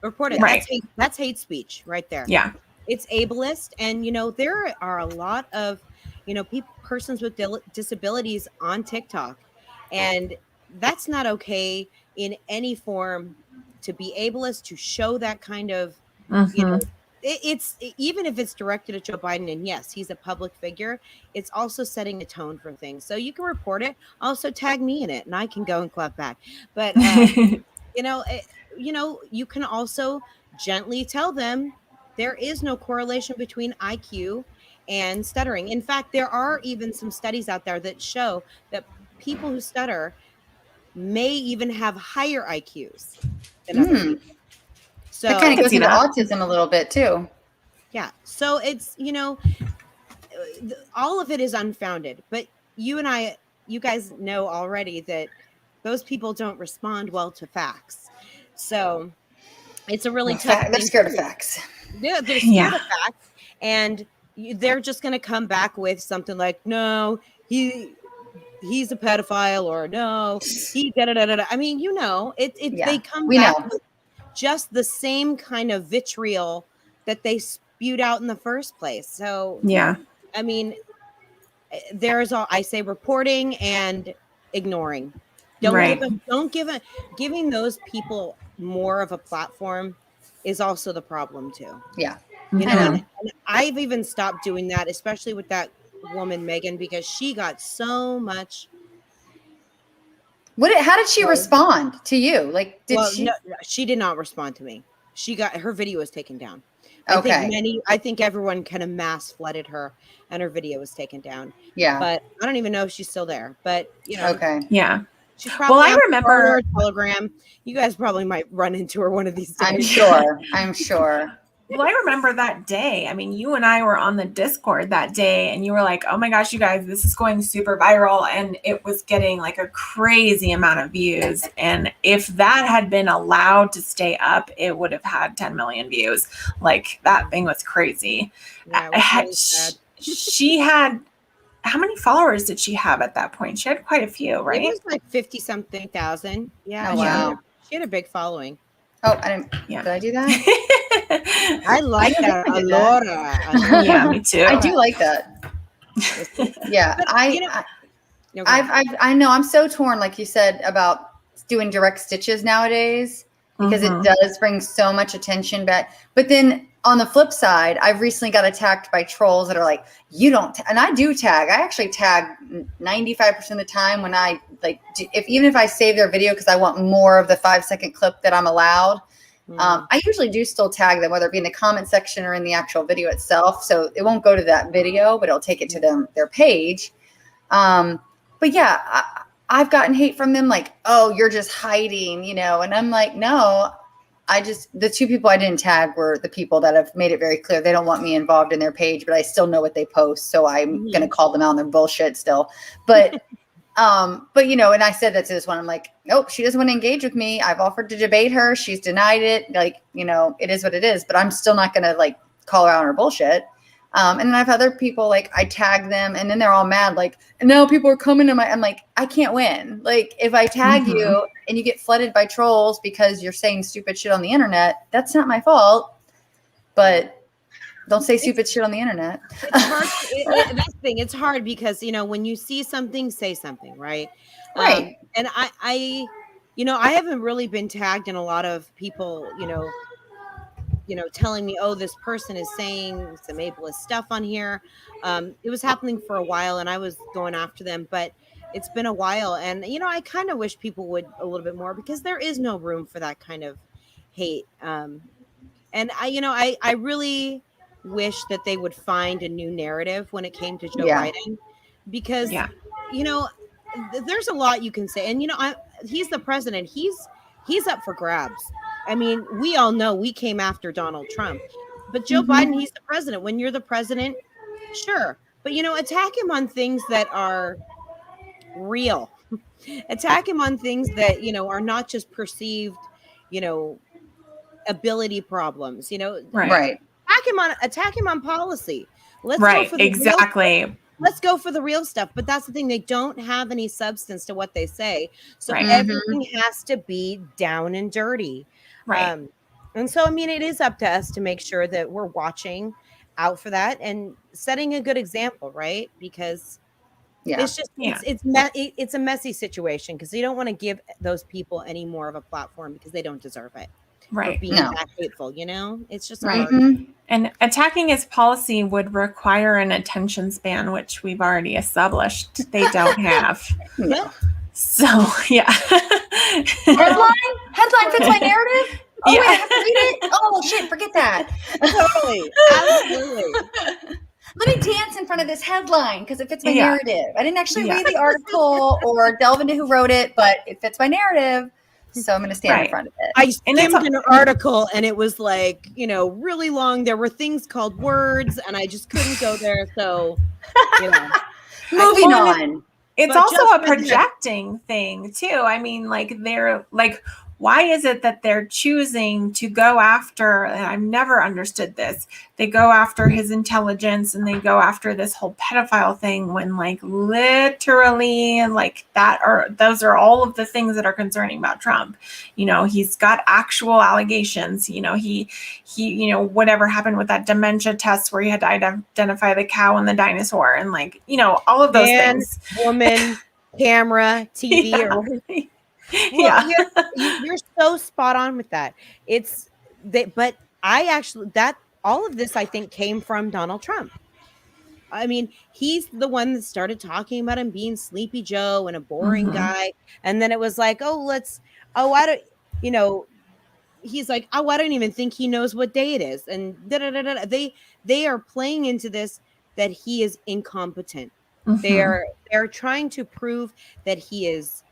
Right. That's hate speech right there. Yeah. It's ableist. And, there are a lot of, persons with disabilities on TikTok, and that's not okay in any form to be ableist, to show that kind of, it's even if it's directed at Joe Biden, and yes, he's a public figure, it's also setting a tone for things. So you can report it, also tag me in it, and I can go and clap back. But you can also gently tell them there is no correlation between IQ and stuttering. In fact, there are even some studies out there that show that people who stutter may even have higher IQs than other people. So that kind of goes into autism a little bit too. Yeah. So it's, all of it is unfounded, but you guys know already that those people don't respond well to facts. So it's a really tough. They're scared of facts. Yeah, they're scared of facts, and they're just going to come back with something like, no, he's a pedophile, or no, he da-da-da-da-da. I mean, they come back with just the same kind of vitriol that they spewed out in the first place. So, I mean, I say reporting and ignoring. Giving those people more of a platform is also the problem too. Yeah. And I've even stopped doing that, especially with that woman, Megan, because she got so much. How did she respond to you? Like, No, she did not respond to me. Her video was taken down. I think everyone kind of mass flooded her, and her video was taken down. Yeah. But I don't even know if she's still there. But Okay. Yeah. She's probably I remember Telegram. You guys probably might run into her one of these days. I'm sure. Well, I remember that day. I mean, you and I were on the Discord that day, and you were like, oh my gosh, you guys, this is going super viral. And it was getting like a crazy amount of views. And if that had been allowed to stay up, it would have had 10 million views. Like, that thing was crazy. Yeah, she had, how many followers did she have at that point? She had quite a few, right? It was like 50-something thousand. Yeah. Oh, wow. She had a big following. Oh, I didn't. Yeah. Did I do that? I like that a lot. Yeah, me too. I do like that. Yeah, but, I know I'm so torn, like you said, about doing direct stitches nowadays, because it does bring so much attention back. But then on the flip side, I've recently got attacked by trolls that are like, you don't, and I do tag. I actually tag 95% of the time when I even if I save their video because I want more of the 5-second clip that I'm allowed. I usually do still tag them, whether it be in the comment section or in the actual video itself. So it won't go to that video, but it'll take it to their page. But yeah, I've gotten hate from them like, oh, you're just hiding, and I'm like, no, the two people I didn't tag were the people that have made it very clear they don't want me involved in their page, but I still know what they post. So I'm going to call them out on their bullshit still. But But and I said that to this one. I'm like, nope, she doesn't want to engage with me. I've offered to debate her. She's denied it. Like, it is what it is, but I'm still not going to like call her out on her bullshit. And then I have other people, like I tag them and then they're all mad. Like, and now people are coming to I'm like, I can't win. Like if I tag you and you get flooded by trolls because you're saying stupid shit on the internet, that's not my fault. But don't say stupid shit on the internet. It's hard. That's the thing. It's hard because, when you see something, say something, right? Right. And I haven't really been tagged in a lot of people, telling me, oh, this person is saying some ableist stuff on here. It was happening for a while and I was going after them, but it's been a while. And, I kind of wish people would a little bit more because there is no room for that kind of hate. And I really wish that they would find a new narrative when it came to Joe Biden, because, there's a lot you can say. And, he's the president. He's up for grabs. I mean, we all know we came after Donald Trump, but Joe Biden, he's the president. When you're the president, sure. But, attack him on things that are real. Attack him on things that, are not just perceived, ability problems, Right. Attack him on policy. Let's right. go for the exactly. Let's go for the real stuff. But that's the thing. They don't have any substance to what they say. So Right. everything has to be down and dirty. Right. And so, I mean, it is up to us to make sure that we're watching out for that and setting a good example, right? Because it's just, it's a messy situation because you don't want to give those people any more of a platform because they don't deserve it. Right. For being that hateful, it's just hard. And attacking his policy would require an attention span, which we've already established they don't have. No. So, yeah. Headline fits my narrative? Oh, wait, I have to read it? Oh, shit, forget that. Totally. Absolutely. Let me dance in front of this headline because it fits my narrative. I didn't actually read the article or delve into who wrote it, but it fits my narrative. So I'm going to stand in front of it. I skimmed an article and it was like, really long. There were things called words and I just couldn't go there. So, moving on. It's also a projecting thing too. I mean, like they're like, why is it that they're choosing to go after, and I've never understood this, they go after his intelligence and they go after this whole pedophile thing when like literally like those are all of the things that are concerning about Trump. He's got actual allegations, he whatever happened with that dementia test where he had to identify the cow and the dinosaur and like, all of those things. Woman, camera, TV, Well, you're so spot on with that. But I actually all of this I think came from Donald Trump. I mean, he's the one that started talking about him being Sleepy Joe and a boring guy, and then it was like, he's like, oh, I don't even think he knows what day it is, and they are playing into this that he is incompetent. They're trying to prove that he is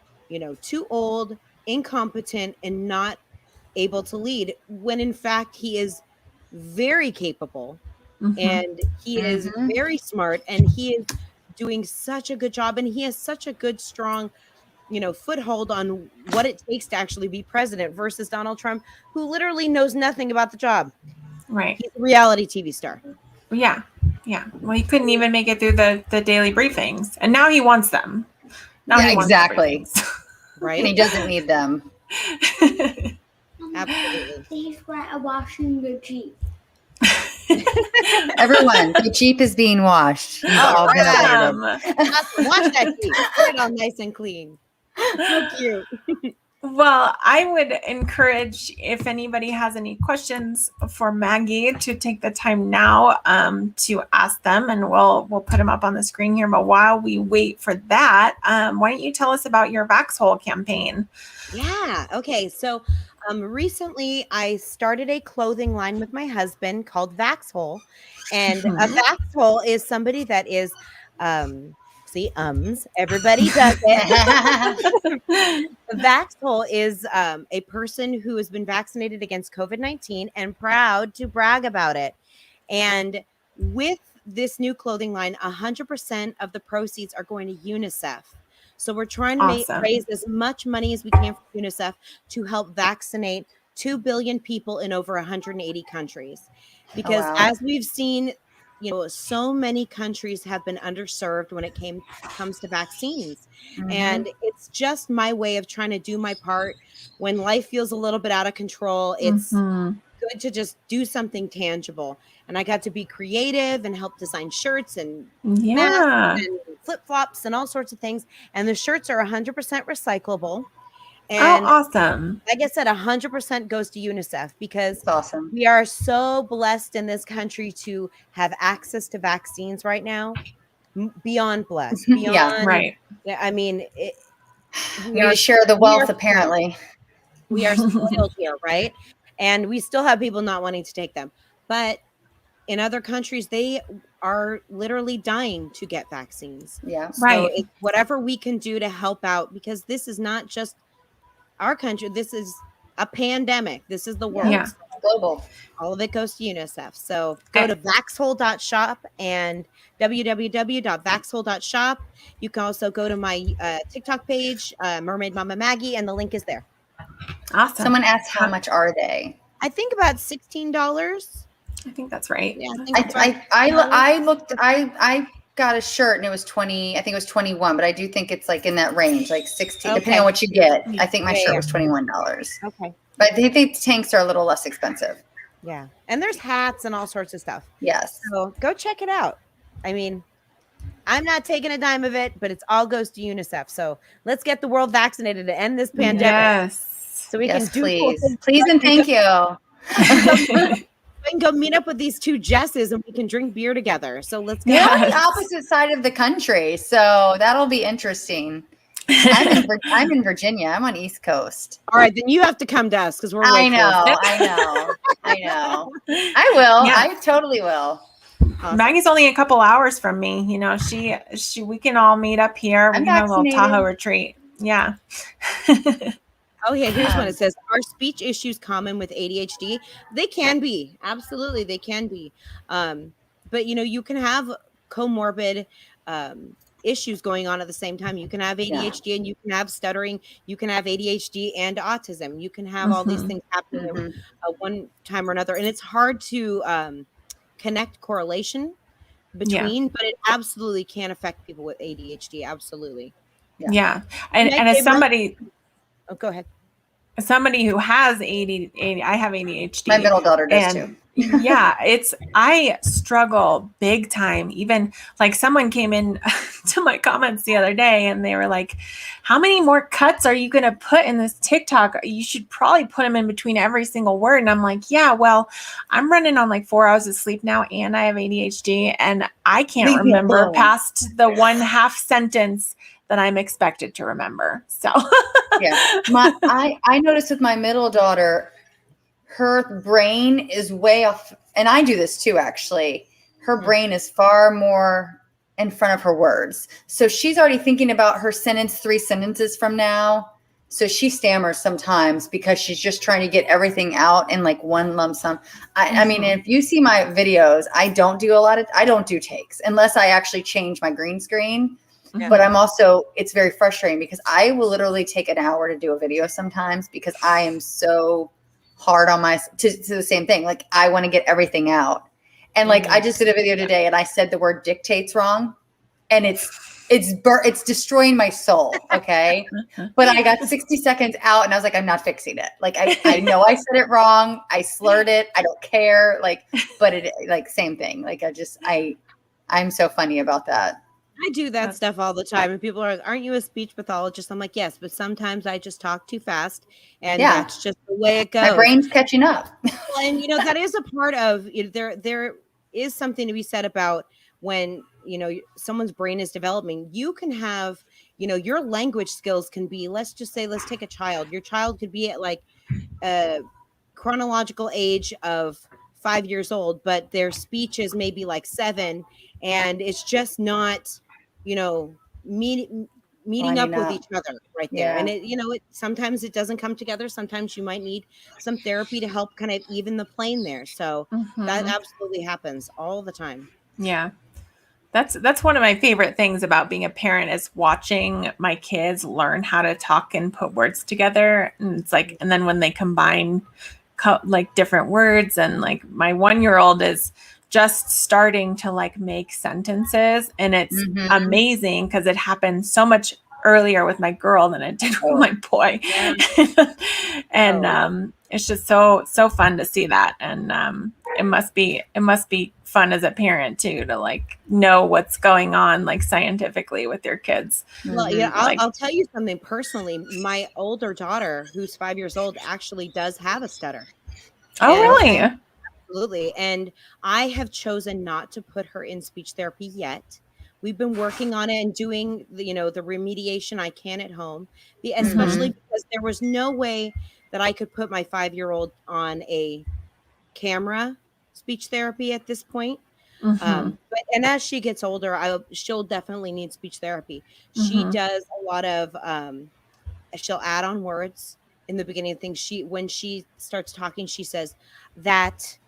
too old, incompetent, and not able to lead, when in fact he is very capable and he is very smart and he is doing such a good job and he has such a good, strong, foothold on what it takes to actually be president versus Donald Trump, who literally knows nothing about the job. Right. He's a reality TV star. Yeah. Yeah. Well, he couldn't even make it through the daily briefings, and now he wants them. Exactly. Right. And he doesn't need them. Absolutely. He's washing the Jeep. Everyone, the Jeep is being washed. You've all been alerted. Wash that Jeep. Put it all nice and clean. So cute. Well, I would encourage, if anybody has any questions for Maggie, to take the time now to ask them, and we'll put them up on the screen here. But while we wait for that, why don't you tell us about your Vax Hole campaign? Yeah. Okay. So recently I started a clothing line with my husband called Vax Hole, and a Vax Hole is somebody that is everybody does it. The Vax Hole is a person who has been vaccinated against COVID-19 and proud to brag about it. And with this new clothing line, 100% of the proceeds are going to UNICEF. So we're trying to Awesome. raise as much money as we can for UNICEF to help vaccinate 2 billion people in over 180 countries. Because wow. as we've seen, so many countries have been underserved when it comes to vaccines. And it's just my way of trying to do my part. When life feels a little bit out of control, it's good to just do something tangible. And I got to be creative and help design shirts and masks and flip-flops and all sorts of things. And the shirts are 100% recyclable. And awesome. like I said, 100% goes to UNICEF because That's awesome. we are so blessed in this country to have access to vaccines right now. Beyond blessed. Beyond, right. I mean, We share the wealth, apparently. We are spoiled here, right? And we still have people not wanting to take them. But in other countries, they are literally dying to get vaccines. Yeah. So it's whatever we can do to help out, because this is not just our country. This is a pandemic. This is the world. Yeah. So global. All of it goes to UNICEF. So go to vaxhole.shop and www.vaxhole.shop. You can also go to my TikTok page, Mermaid Mama Maggie, and the link is there. Awesome. Someone asked how much are they? I think about $16. I think that's right. Yeah, I looked. I got a shirt and it was 20. I think it was 21, but I do think it's like in that range, like 16, depending on what you get. I think my shirt was $21. Okay. But I think tanks are a little less expensive. Yeah. And there's hats and all sorts of stuff. Yes. So go check it out. I mean, I'm not taking a dime of it, but it all goes to UNICEF. So let's get the world vaccinated to end this pandemic. Yes. So we can do please. cool Please and thank you. We can go meet up with these two Jesses and we can drink beer together. So let's go. We're on the opposite side of the country, so that'll be interesting. I'm in Virginia. I'm on East Coast. All right, then you have to come to us because we're. I know. I will. Yeah. I totally will. Awesome. Maggie's only a couple hours from me. You know, she we can all meet up here. We I'm can have a little vaccinated. Tahoe retreat. Yeah. Oh, yeah, here's one. It says, are speech issues common with ADHD? They can be. Absolutely, they can be. But, you can have comorbid issues going on at the same time. You can have ADHD and you can have stuttering. You can have ADHD and autism. You can have all these things happening at one time or another. And it's hard to connect correlation between, but it absolutely can affect people with ADHD. Absolutely. Yeah. And as somebody... Oh, go ahead. Somebody who has ADHD, I have ADHD. My middle daughter does too. Yeah, I struggle big time. Even like someone came in to my comments the other day and they were like, how many more cuts are you going to put in this TikTok? You should probably put them in between every single word. And I'm like, yeah, well, I'm running on like 4 hours of sleep now and I have ADHD and I can't remember past the one half sentence that I'm expected to remember. So yeah, I noticed with my middle daughter, her brain is way off, and I do this too, actually. Her brain is far more in front of her words. So she's already thinking about her sentence 3 sentences from now. So she stammers sometimes because she's just trying to get everything out in like one lump sum. I mean, if you see my videos, I don't do takes unless I actually change my green screen. Yeah. But it's very frustrating because I will literally take an hour to do a video sometimes because I am so hard on to the same thing. Like I want to get everything out. And like, I just did a video today and I said the word dictates wrong and it's destroying my soul. Okay. But I got 60 seconds out and I was like, I'm not fixing it. Like, I know I said it wrong. I slurred it. I don't care. Like, but it like same thing. Like I'm so funny about that. I do that stuff all the time. And people are, aren't you a speech pathologist? I'm like, yes, but sometimes I just talk too fast. And that's just the way it goes. My brain's catching up. And, that is a part of, there is something to be said about when, someone's brain is developing. You can have, your language skills can be, let's take a child. Your child could be at like a chronological age of 5 years old, but their speech is maybe like 7. And it's just not, meeting up with each other right there. And it, sometimes it doesn't come together. Sometimes you might need some therapy to help kind of even the plane there. So that absolutely happens all the time. Yeah. That's one of my favorite things about being a parent is watching my kids learn how to talk and put words together. And it's like, and then when they combine like different words, and like my 1-year-old is just starting to like make sentences, and it's amazing because it happened so much earlier with my girl than it did with my boy. And it's just so fun to see that. And it must be fun as a parent too to like know what's going on like scientifically with your kids. Well, yeah, I'll tell you something personally. My older daughter, who's 5 years old, actually does have a stutter. Oh, really? Absolutely. And I have chosen not to put her in speech therapy yet. We've been working on it and doing the remediation I can at home, especially because there was no way that I could put my 5-year-old on a camera speech therapy at this point. And as she gets older, she'll definitely need speech therapy. She does a lot of she'll add on words in the beginning of things. When she starts talking, she says that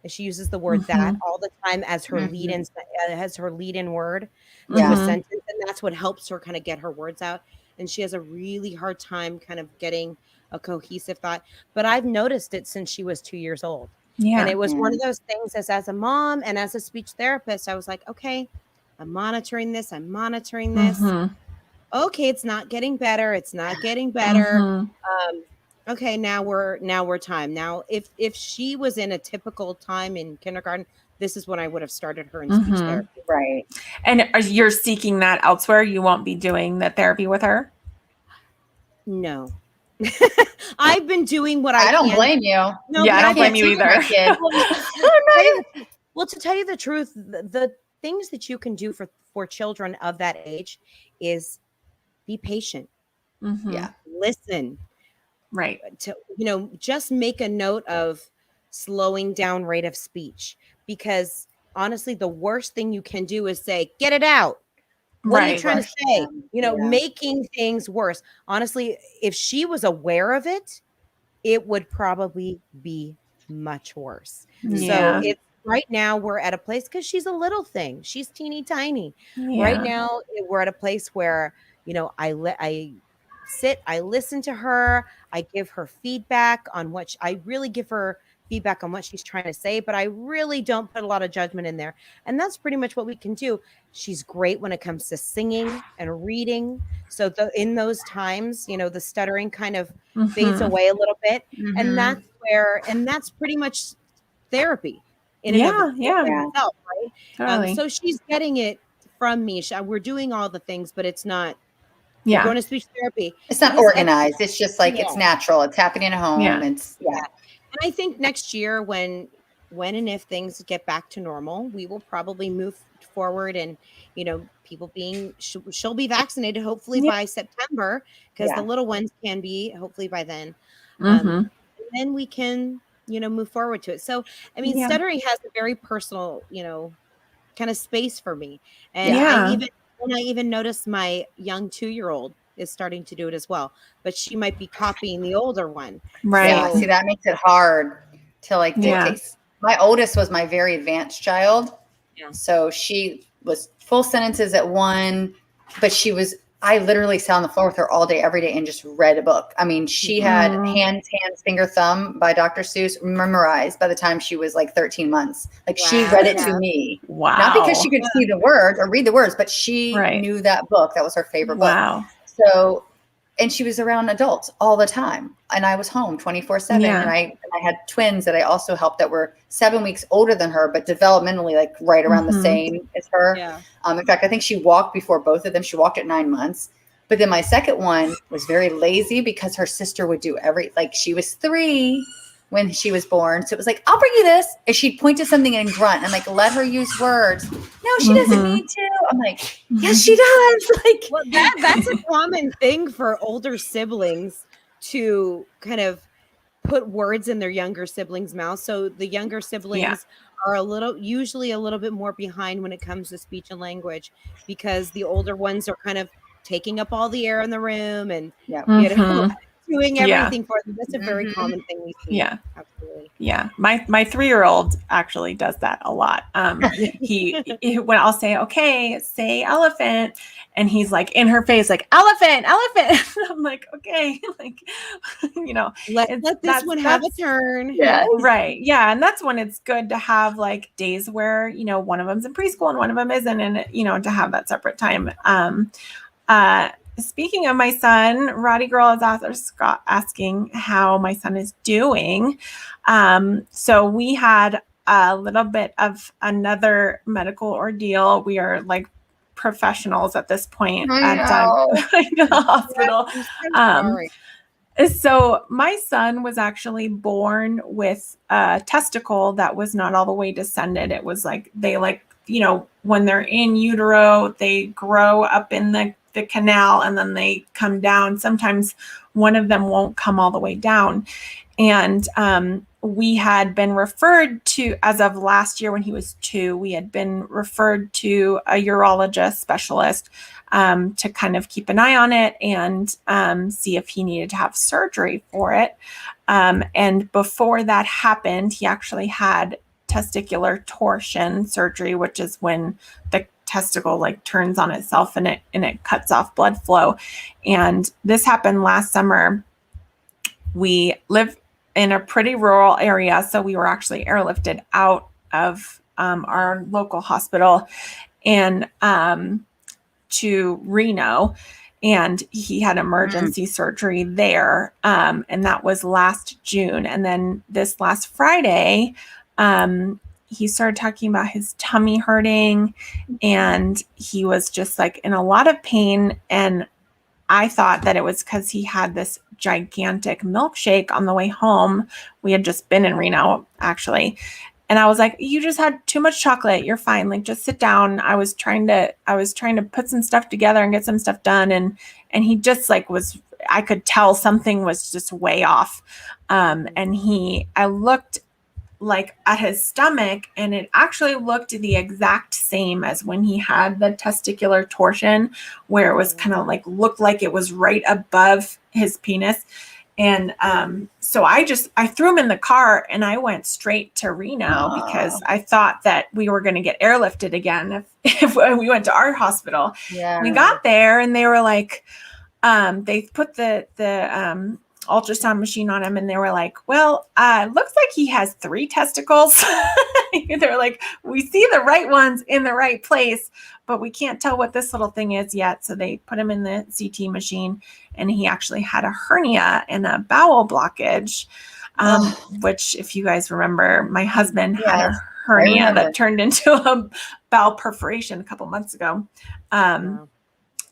and she uses the word that all the time as her lead-in word to a sentence, and that's what helps her kind of get her words out. And she has a really hard time kind of getting a cohesive thought. But I've noticed it since she was 2 years old. Yeah. And it was one of those things as a mom and as a speech therapist, I was like, okay, I'm monitoring this. Okay, it's not getting better. Okay, now we're time. Now, if she was in a typical time in kindergarten, this is when I would have started her in speech therapy. Right. And you're seeking that elsewhere? You won't be doing the therapy with her? No. I've been doing what I can. I don't blame you. No, yeah, I don't blame you either. Well, to tell you the truth, the things that you can do for children of that age is be patient. Yeah. Listen. Right. Just make a note of slowing down rate of speech, because honestly, the worst thing you can do is say, get it out. What are you trying to say? Making things worse. Honestly, if she was aware of it, it would probably be much worse. Yeah. So right now we're at a place, because she's a little thing. She's teeny tiny. Yeah. Right now we're at a place where, I sit, I listen to her, I give her feedback on I really give her feedback on what she's trying to say, but I really don't put a lot of judgment in there. And that's pretty much what we can do. She's great when it comes to singing and reading. So in those times, the stuttering kind of fades away a little bit. And that's pretty much therapy in itself, right? Totally. So she's getting it from me. We're doing all the things, but it's not, we're going to speech therapy. It's not organized. It's just like, it's natural. It's happening at home. Yeah. And I think next year, when and if things get back to normal, we will probably move forward, and people she'll be vaccinated hopefully by September, because the little ones can be hopefully by then. And then we can move forward to it. So I mean, stuttering has a very personal kind of space for me, and I even noticed my young 2-year-old is starting to do it as well, but she might be copying the older one. Right. Yeah, see, that makes it hard to like dictate. My oldest was my very advanced child. Yeah. So she was full sentences at one, but I literally sat on the floor with her all day, every day, and just read a book. I mean, she had hands, finger, thumb by Dr. Seuss memorized by the time she was like 13 months. Like she read it to me. Wow. Not because she could see the words or read the words, but she knew that book. That was her favorite book. Wow. So, and she was around adults all the time. And I was home 24/7. And I had twins that I also helped that were 7 weeks older than her, but developmentally like right around the same as her. Yeah. In fact, I think she walked before both of them. She walked at 9 months. But then my second one was very lazy because her sister would do she was 3 when she was born. So it was like, I'll bring you this. And she'd point to something and grunt. I'm like, let her use words. No, she doesn't need to. I'm like, yes, she does. Like, well, that's a common thing for older siblings to kind of put words in their younger siblings' mouths. So the younger siblings are usually a little bit more behind when it comes to speech and language, because the older ones are kind of taking up all the air in the room, and doing Yeah. everything for them. That's a very common thing we see. Yeah. Absolutely. Yeah, my 3-year-old actually does that a lot. He when I'll say, okay, say elephant, and he's like in her face, like elephant. I'm like, okay, like, you know, Let this one have a turn. Yeah. right. Yeah, and that's when it's good to have like days where, you know, one of them's in preschool and one of them isn't, and you know, to have that separate time. Speaking of my son, Roddy Girl is asking how my son is doing. So we had a little bit of another medical ordeal. We are like professionals at this point at the hospital. I'm so sorry. So my son was actually born with a testicle that was not all the way descended. It was like they you know, when they're in utero, they grow up in the canal and then they come down. Sometimes one of them won't come all the way down. And we had been referred to, as of last year when he was 2, we had been referred to a urologist specialist to kind of keep an eye on it and see if he needed to have surgery for it. And before that happened, he actually had testicular torsion surgery, which is when the testicle like turns on itself and it cuts off blood flow. And this happened last summer. We live in a pretty rural area, so we were actually airlifted out of our local hospital and to Reno, and he had emergency surgery there, and that was last June. And then this last Friday, he started talking about his tummy hurting, and he was just like in a lot of pain. And I thought that it was because he had this gigantic milkshake on the way home. We had just been in Reno, actually. And I was like, you just had too much chocolate. You're fine. Like, just sit down. I was trying to put some stuff together and get some stuff done. And he just like I could tell something was just way off. And I looked like at his stomach, and it actually looked the exact same as when he had the testicular torsion, where it was kind of like looked like it was right above his penis. And so I threw him in the car and I went straight to Reno because I thought that we were going to get airlifted again if we went to our hospital. Yeah. We got there and they were like, they put the ultrasound machine on him and they were like, well, looks like he has 3 testicles. They're like, we see the right ones in the right place, but we can't tell what this little thing is yet. So they put him in the CT machine, and he actually had a hernia and a bowel blockage, which, if you guys remember, my husband had a hernia that turned into a bowel perforation a couple months ago.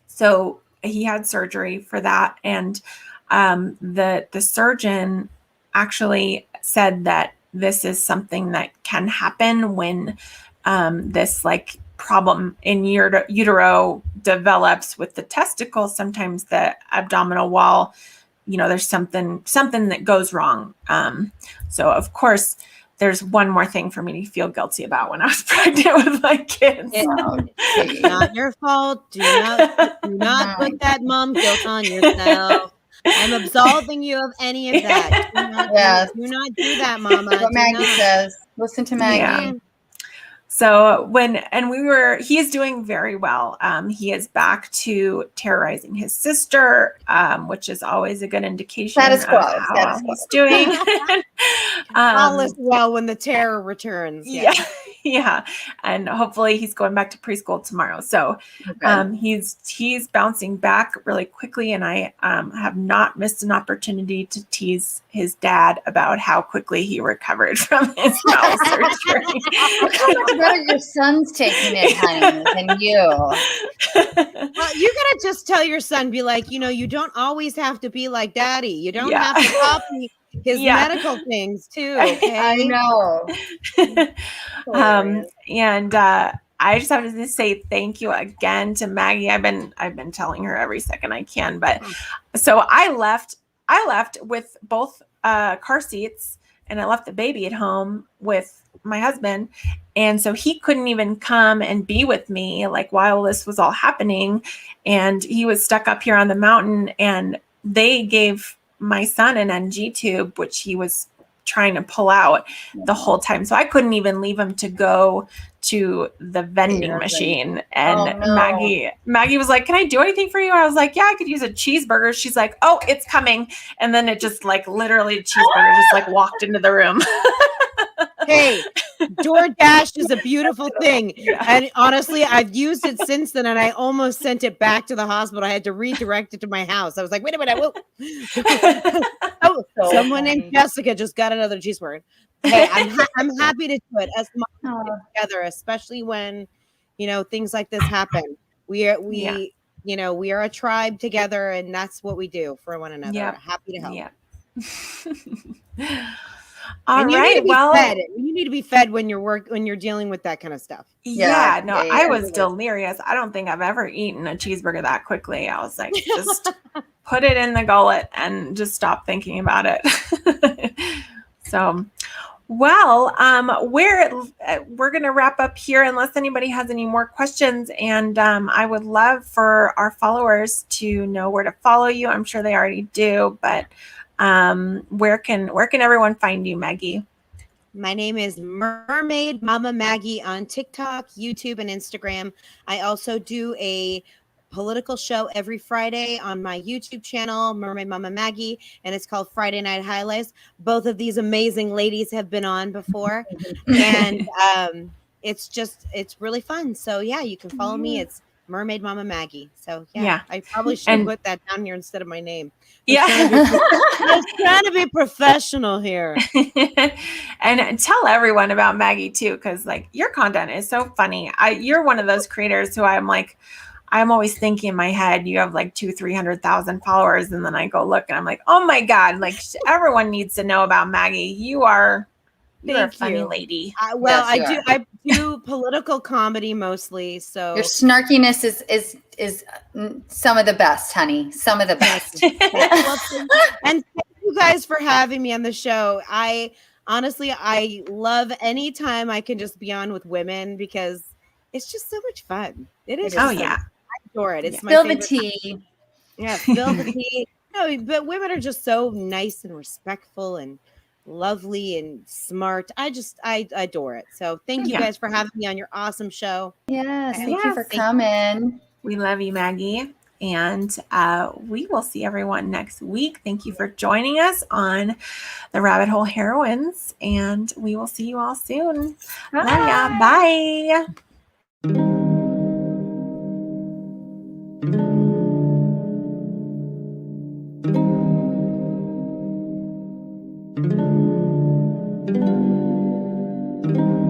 So he had surgery for that. And the surgeon actually said that this is something that can happen when this like problem in utero develops with the testicle. Sometimes the abdominal wall, you know, there's something that goes wrong. So of course, there's one more thing for me to feel guilty about when I was pregnant with my kids. It's not your fault. Do not put that mom guilt on yourself. I'm absolving you of any of that. Do not do that, Mama. What Maggie says. Listen to Maggie. Yeah. So he is doing very well. He is back to terrorizing his sister, which is always a good indication of how he's doing. All is well when the terror returns. Yeah. And hopefully he's going back to preschool tomorrow. So he's bouncing back really quickly. And I have not missed an opportunity to tease his dad about how quickly he recovered from his bowel surgery. How much better your son's taking it, honey, than you. Well, you gotta just tell your son, be like, you know, you don't always have to be like daddy. You don't have to copy his medical things too. Okay? I know. And I just have to say thank you again to Maggie. I've been telling her every second I can, but so I left with both car seats, and I left the baby at home with my husband. And so he couldn't even come and be with me like while this was all happening. And he was stuck up here on the mountain, and they gave my son an NG tube, which he was trying to pull out the whole time. So I couldn't even leave him to go to the vending machine. And Maggie was like, "Can I do anything for you?" I was like, "Yeah, I could use a cheeseburger." She's like, "Oh, it's coming." And then it just like literally cheeseburger just like walked into the room. Hey, DoorDash is a beautiful thing. And honestly, I've used it since then, and I almost sent it back to the hospital. I had to redirect it to my house. I was like, wait a minute. Someone named Jessica just got another cheeseburger. Hey, I'm happy to do it as much together, especially when, things like this happen. We are a tribe together, and that's what we do for one another. Yep. Happy to help. Yep. All right. Well, you need to be fed when you're dealing with that kind of stuff. I was delirious. I don't think I've ever eaten a cheeseburger that quickly. I was like, just put it in the gullet and just stop thinking about it. So, well, we're going to wrap up here unless anybody has any more questions. And I would love for our followers to know where to follow you. I'm sure they already do, but where can everyone find you, Maggie? My name is Mermaid Mama Maggie on TikTok, YouTube, and Instagram. I also do a political show every Friday on my YouTube channel, Mermaid Mama Maggie, and it's called Friday Night Highlights. Both of these amazing ladies have been on before, and it's really fun. So yeah, you can follow me. It's Mermaid Mama Maggie. So yeah. I probably should put that down here instead of my name. I was trying to be professional here. And tell everyone about Maggie too, because like your content is so funny. You're one of those creators who I'm always thinking in my head, you have like 200,000-300,000 followers, and then I go look and I'm like, oh my God, like everyone needs to know about Maggie. You're a funny lady. I do political comedy mostly. So your snarkiness is some of the best, honey. Some of the best. And thank you guys for having me on the show. I love any time I can just be on with women because it's just so much fun. It is. I adore it. It's my favorite. Spill the tea. Yeah, spill the tea. No, but women are just so nice and respectful and lovely and smart. I adore it. So thank you guys for having me on your awesome show. Yes, thank you for coming. We love you, Maggie. And we will see everyone next week. Thank you for joining us on the Rabbit Hole Heroines. And we will see you all soon. Love ya. Bye. Thank you.